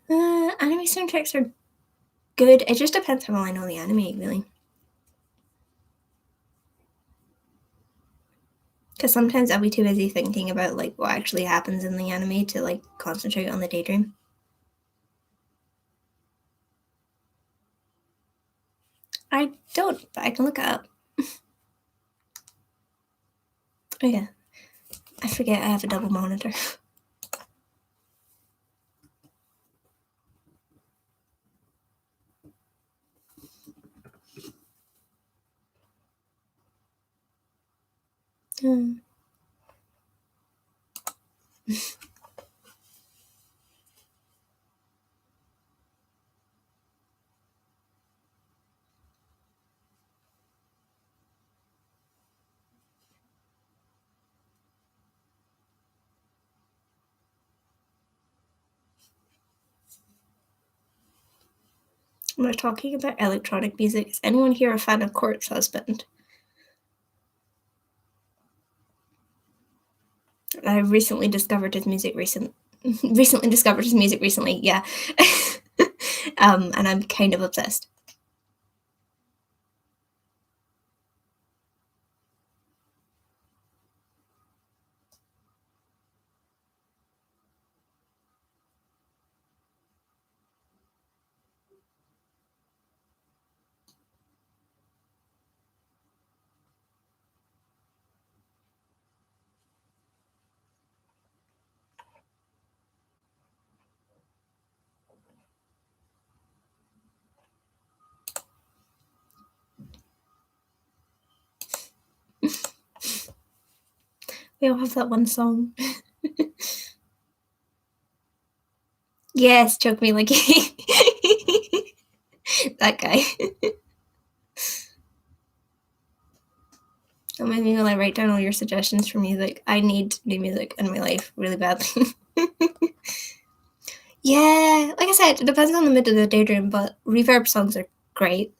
Anime soundtracks are good. It just depends how well I know the anime, really. Because sometimes I'll be too busy thinking about like what actually happens in the anime to like concentrate on the daydream. I don't, but I can look it up. Oh yeah, I forget I have a double monitor. Hmm. We're talking about electronic music. Is anyone here a fan of Corpse Husband? I recently discovered his music recently discovered his music recently, yeah. And I'm kind of obsessed. We all have that one song. Yes, choke me like that guy. That made me when I write down all your suggestions for music. I need new music in my life really badly. Yeah, like I said, it depends on the mood of the daydream, but reverb songs are great.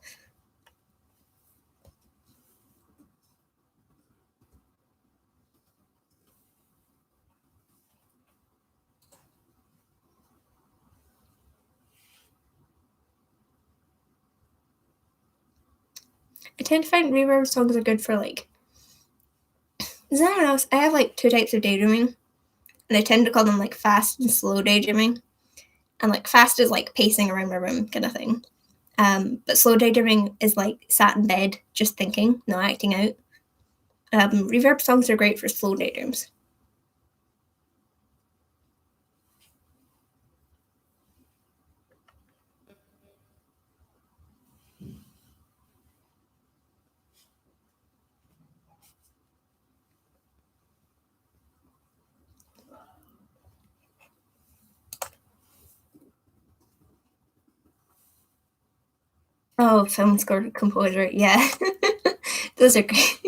I tend to find reverb songs are good for like. Is that else? I have like two types of daydreaming, and I tend to call them like fast and slow daydreaming. And like fast is like pacing around my room kind of thing. But slow daydreaming is like sat in bed just thinking, not acting out. Reverb songs are great for slow daydreams. Oh, film score composer, yeah, those are great.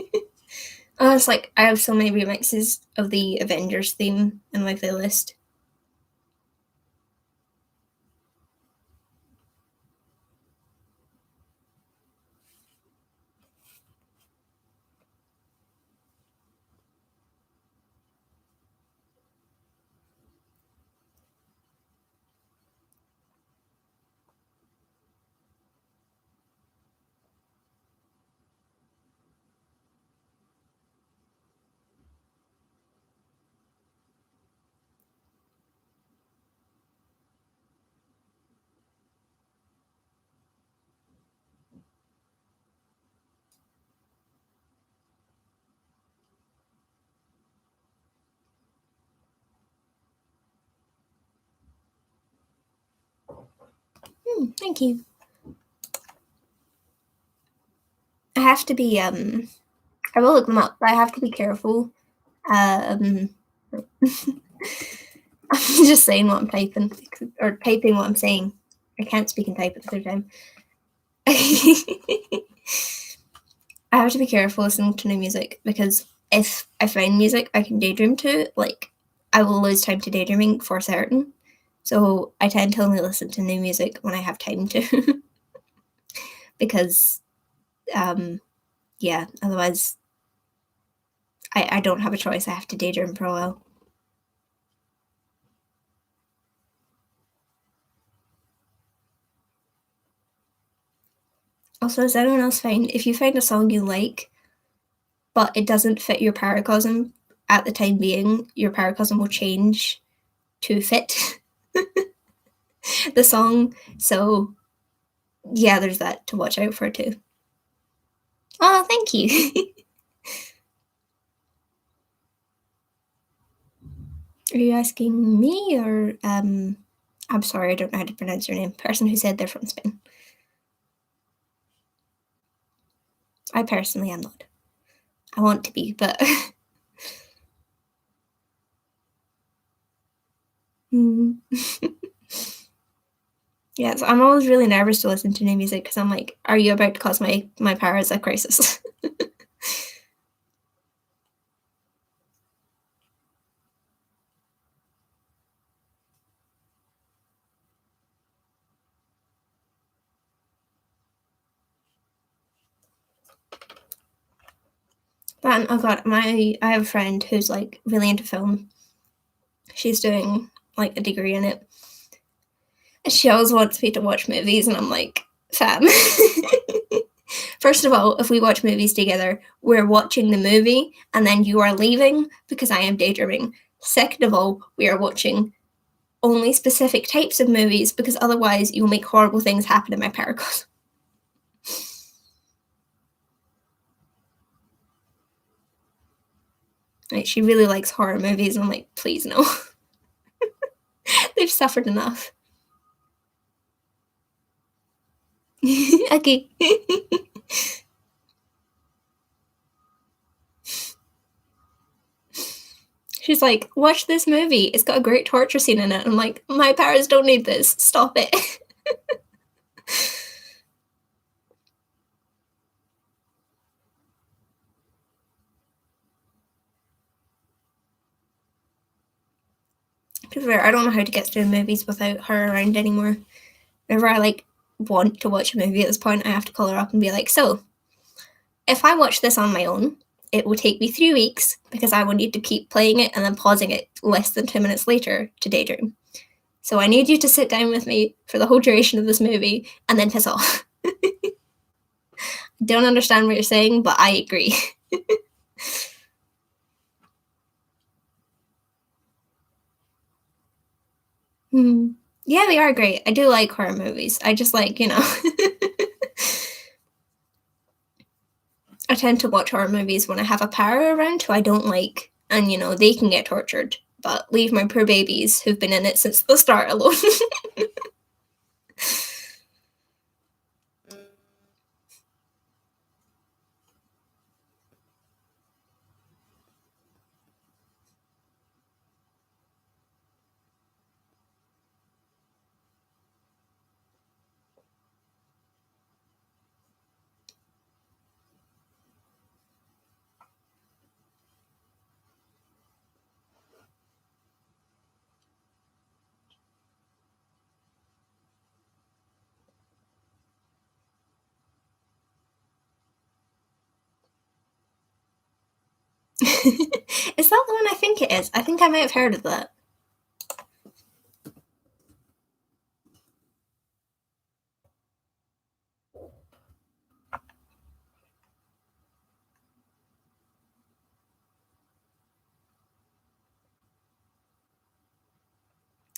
Oh, it's like I have so many remixes of the Avengers theme in my playlist. Thank you. I have to be I will look them up, but I have to be careful. Um, I'm just saying what I'm typing or typing what I'm saying. I can't speak and type at the same time. I have to be careful listening to new music because if I find music I can daydream to, like I will lose time to daydreaming for certain. So I tend to only listen to new music when I have time to, because yeah, otherwise I don't have a choice. I have to daydream for a while. Also, does anyone else find if you find a song you like, but it doesn't fit your paracosm at the time being, your paracosm will change to fit the song. So yeah, there's that to watch out for too. Oh, thank you. Are you asking me or I'm sorry, I don't know how to pronounce your name. Person who said they're from Spain. I personally am not. I want to be, but mm. Yeah, so I'm always really nervous to listen to new music because I'm like, are you about to cause my powers a crisis? But oh god, I have a friend who's like really into film. She's doing like a degree in it. And she always wants me to watch movies, and I'm like, fam. First of all, if we watch movies together, we're watching the movie and then you are leaving because I am daydreaming. Second of all, we are watching only specific types of movies because otherwise you'll make horrible things happen in my paracos. Like, she really likes horror movies, and I'm like, please no. They've suffered enough. Okay. She's like, watch this movie. It's got a great torture scene in it. I'm like, my parents don't need this. Stop it. To be fair, I don't know how to get through movies without her around anymore. Whenever I like want to watch a movie at this point, I have to call her up and be like, so if I watch this on my own, it will take me 3 weeks because I will need to keep playing it and then pausing it less than 2 minutes later to daydream. So I need you to sit down with me for the whole duration of this movie and then piss off. I don't understand what you're saying, but I agree. Yeah, they are great. I do like horror movies. I just like, I tend to watch horror movies when I have a para around who I don't like, and they can get tortured. But leave my poor babies who've been in it since the start alone. Is that the one I think it is? I think I might have heard of that.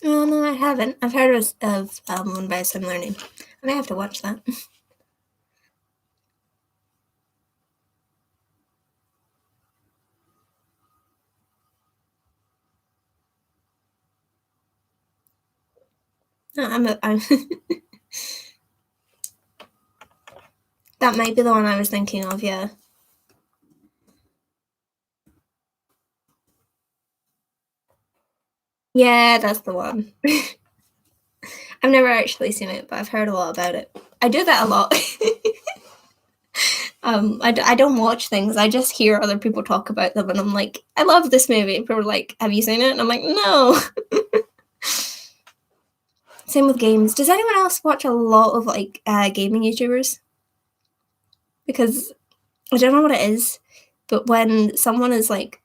Oh, no, I haven't. I've heard of one by a similar name. I might have to watch that. No, I'm that might be the one I was thinking of, yeah. Yeah, that's the one. I've never actually seen it, but I've heard a lot about it. I do that a lot. I don't watch things. I just hear other people talk about them, and I'm like, I love this movie. People are like, have you seen it? And I'm like, no. Same with games. Does anyone else watch a lot of like gaming YouTubers? Because I don't know what it is, but when someone is like,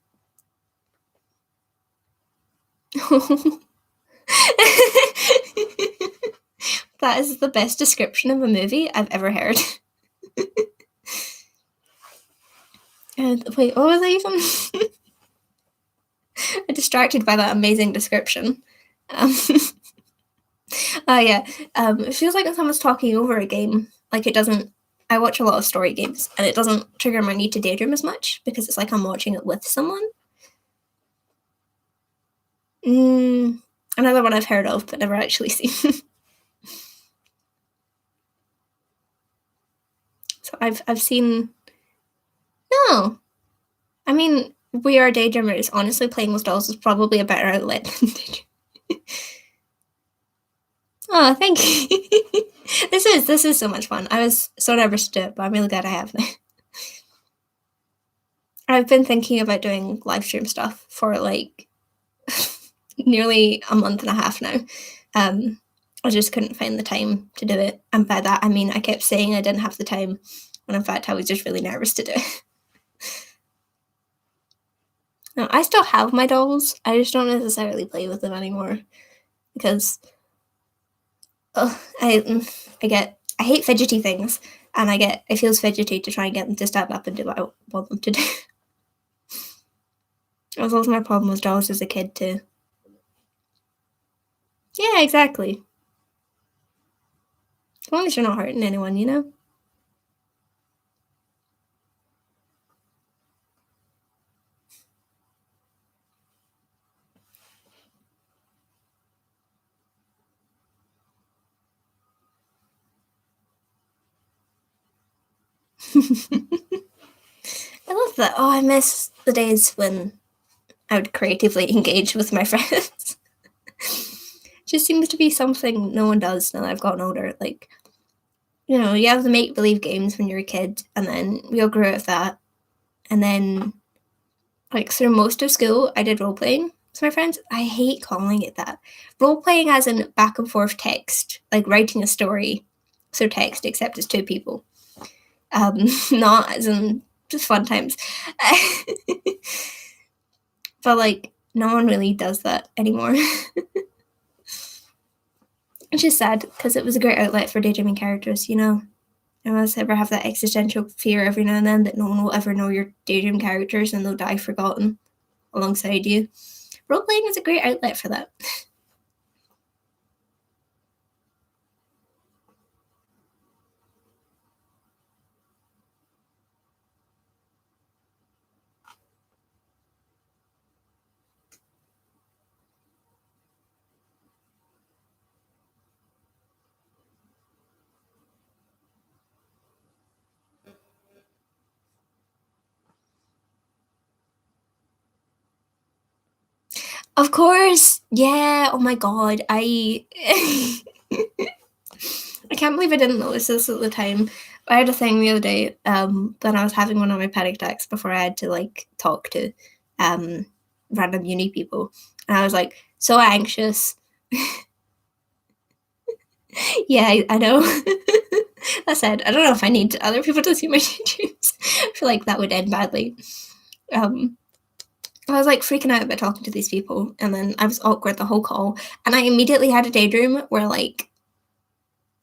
that is the best description of a movie I've ever heard. Wait, what was I even? I'm distracted by that amazing description. Um, yeah. It feels like when someone's talking over a game, like it doesn't. I watch a lot of story games, and it doesn't trigger my need to daydream as much because it's like I'm watching it with someone. Mm, Another one I've heard of but never actually seen. So I've seen. No, I mean we are daydreamers. Honestly, playing with dolls is probably a better outlet. Oh, thank you. This is so much fun. I was so nervous to do it, but I'm really glad I have now. I've been thinking about doing live stream stuff for like nearly a month and a half now. Um, I just couldn't find the time to do it, and by that I mean I kept saying I didn't have the time, when in fact I was just really nervous to do it. No, I still have my dolls. I just don't necessarily play with them anymore because I hate fidgety things, and it feels fidgety to try and get them to stand up and do what I want them to do. That was also my problem with dolls as a kid too. Yeah, exactly. As long as you're not hurting anyone, you know? I love that. Oh, I miss the days when I would creatively engage with my friends. Just seems to be something no one does now that I've gotten older. Like, you know, you have the make-believe games when you're a kid, and then we all grew out of that. And then, like, through most of school, I did role-playing with my friends. I hate calling it that. Role-playing as in back and forth text, like writing a story through text, except it's 2 people. Not as in just fun times. But, like, no one really does that anymore. It's just sad, because it was a great outlet for daydreaming characters, you know? I always ever have that existential fear every now and then that no one will ever know your daydream characters and they'll die forgotten alongside you. Role-playing is a great outlet for that. Of course! Yeah, oh my god, I I can't believe I didn't notice this at the time. I had a thing the other day, when I was having one of my panic attacks before I had to, like, talk to, random uni people, and I was, like, so anxious. Yeah, I know. That said, I don't know if I need other people to see my daydreams. I feel like that would end badly. Um, I was, like, freaking out about talking to these people, and then I was awkward the whole call, and I immediately had a daydream where, like,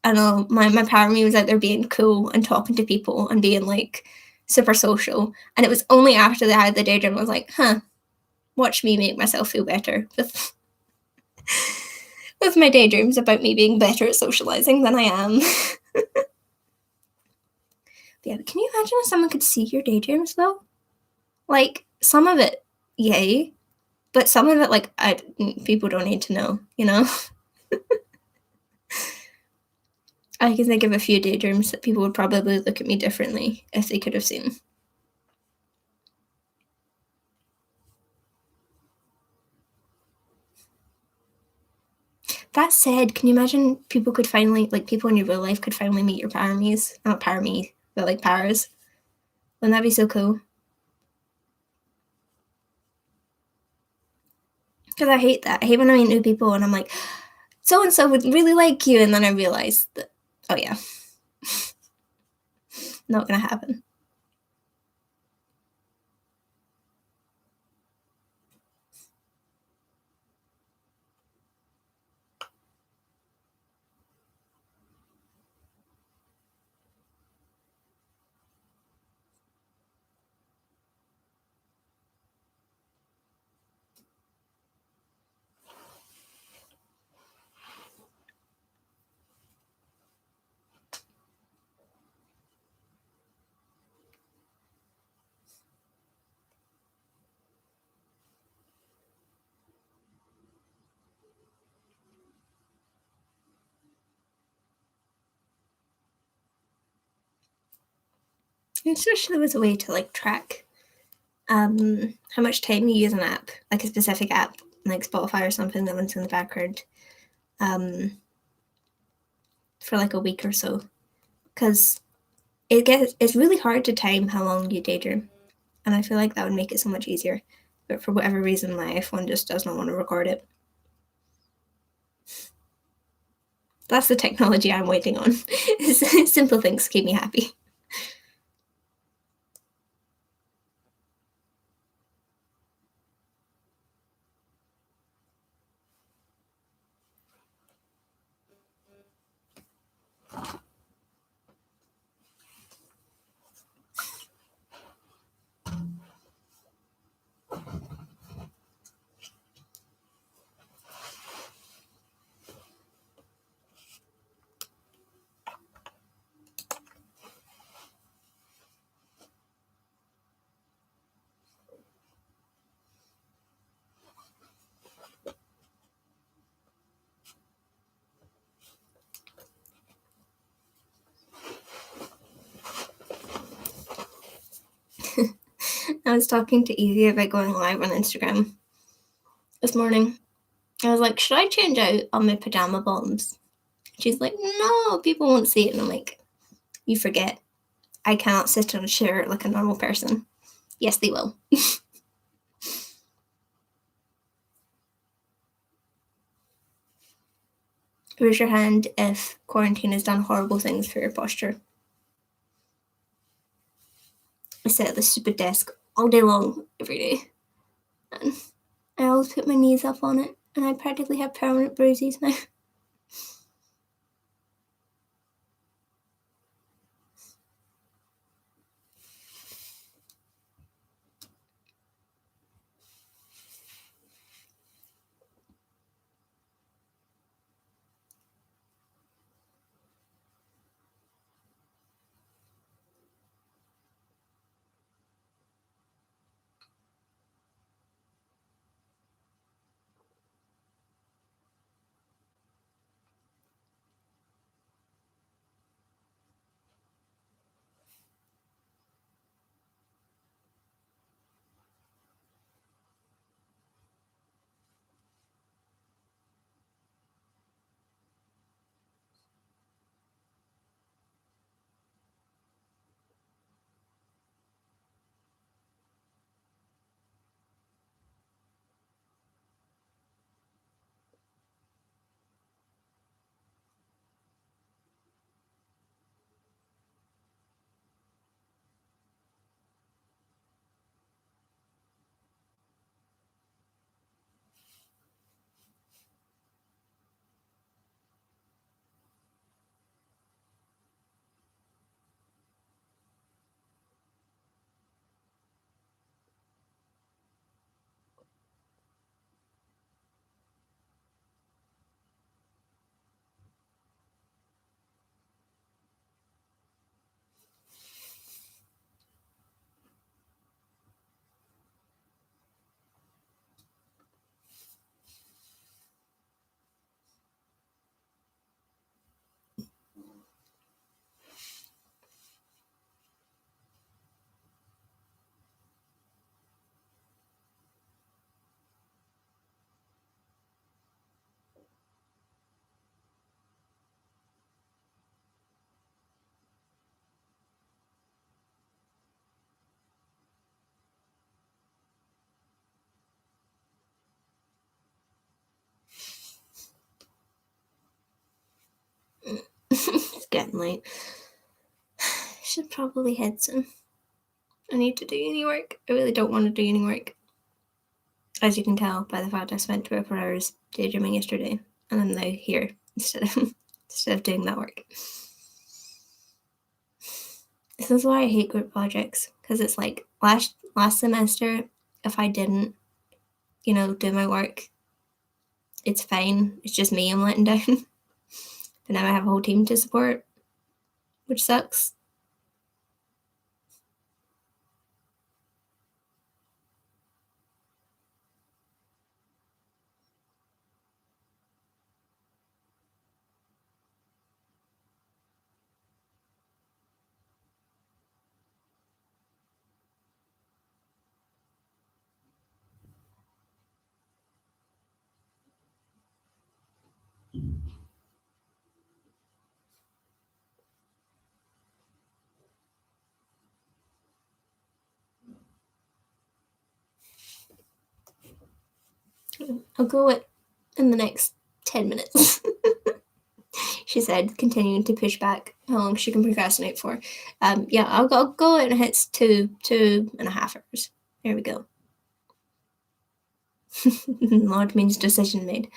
I don't know, my part of me was out there being cool and talking to people and being, like, super social, and it was only after I had the daydream I was like, "Huh, watch me make myself feel better with with my daydreams about me being better at socializing than I am." Yeah, but can you imagine if someone could see your daydreams though? Like, some of it, yay, but some of it, like, people don't need to know, you know? I can think of a few daydreams that people would probably look at me differently if they could have seen. That said, can you imagine people could finally, like, people in your real life could finally meet your paramies? Not parami, but like paras. Wouldn't that be so cool? Because I hate that. I hate when I meet new people and I'm like, so and so would really like you, and then I realize that, oh yeah, not gonna happen. Especially with a way to like track how much time you use an app, like a specific app, like Spotify or something that runs in the background, um, for like a week or so, because it's really hard to time how long you daydream, and I feel like that would make it so much easier. But for whatever reason, my iPhone just does not want to record it. That's the technology I'm waiting on. Simple things keep me happy. I was talking to Evie about going live on Instagram this morning. I was like, should I change out on my pajama bottoms? She's like, no, people won't see it. And I'm like, you forget. I cannot sit on a chair like a normal person. Yes, they will. Raise your hand if quarantine has done horrible things for your posture. I sit at the stupid desk all day long, every day. And I always put my knees up on it, and I practically have permanent bruises now. It's getting late. I should probably head soon. I need to do uni work. I really don't want to do uni work. As you can tell by the fact I spent 24 hours daydreaming yesterday, and I'm now here instead of doing that work. This is why I hate group projects, because it's like last semester, if I didn't, do my work, it's fine. It's just me I'm letting down. But now I have a whole team to support, which sucks. I'll go it in the next 10 minutes. She said, continuing to push back how long she can procrastinate for. Yeah, I'll go and hits 2.5 hours. There we go. Lord means decision made.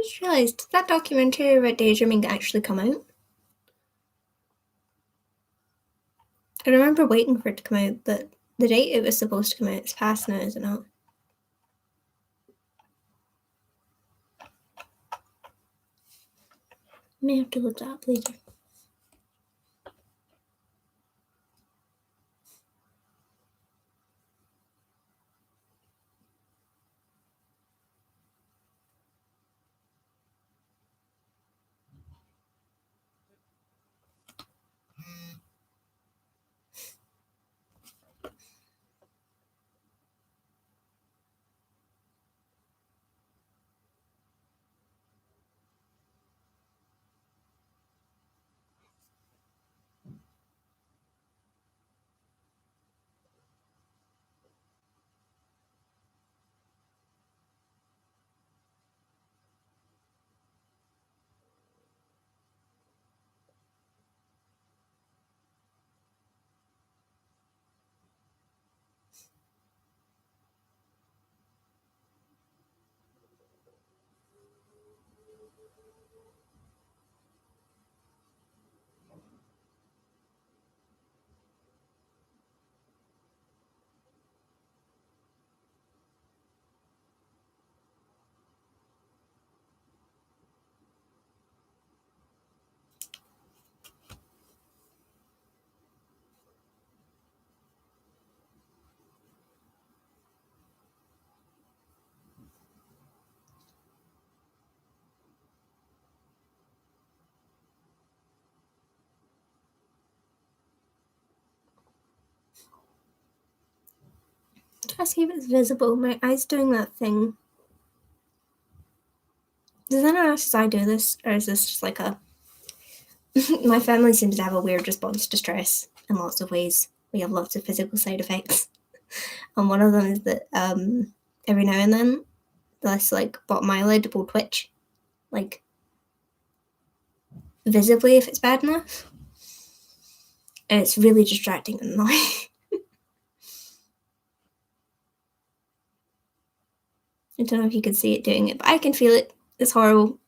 just realised, did that documentary about daydreaming actually come out? I remember waiting for it to come out, but the date it was supposed to come out is past now, is it not? May have to look that up later. Try to see if it's visible. My eye's doing that thing. Does anyone else I do this, or is this just like a... My family seems to have a weird response to stress in lots of ways. We have lots of physical side effects. And one of them is that every now and then, this like bottom eyelid will twitch. Like, visibly if it's bad enough. And it's really distracting and annoying. I don't know if you can see it doing it, but I can feel it. It's horrible.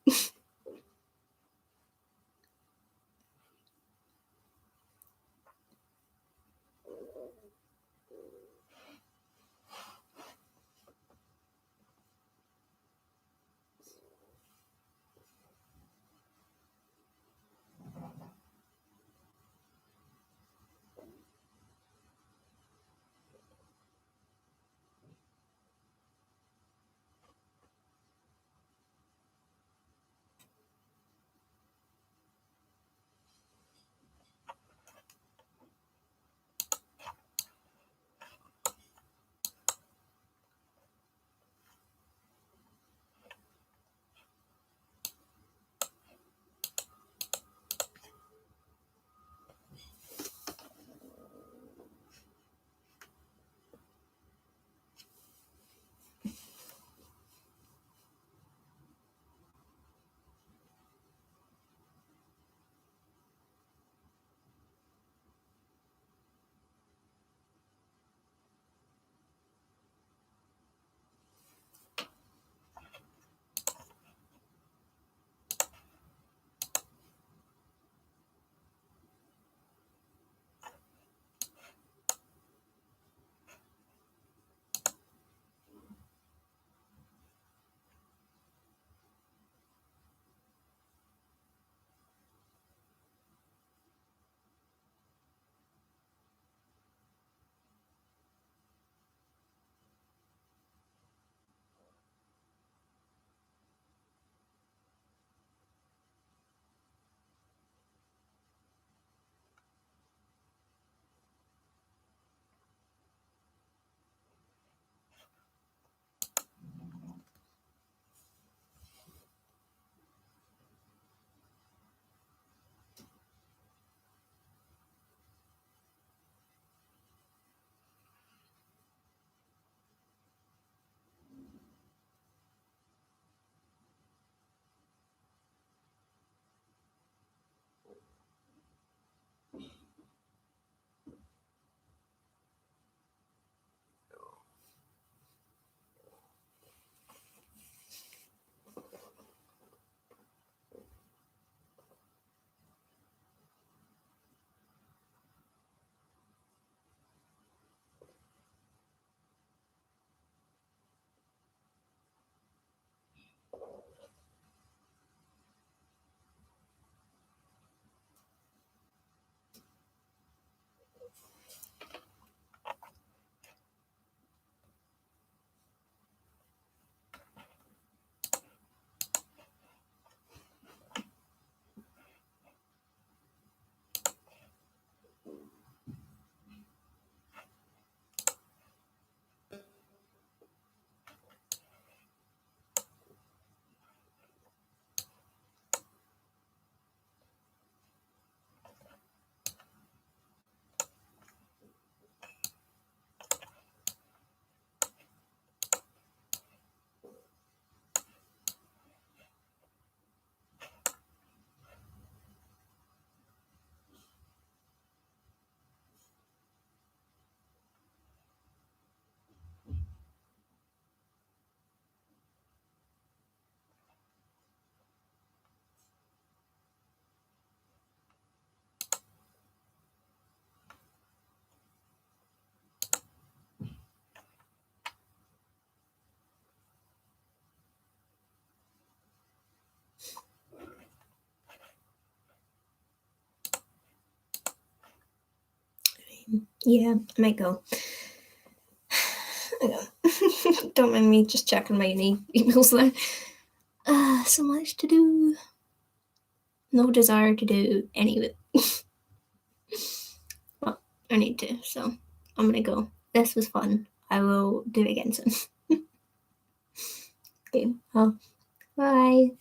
Yeah, I might go. Don't mind me just checking my emails there. So much to do. No desire to do any of it. Well, I need to, so I'm gonna go. This was fun. I will do it again soon. Okay, well, bye.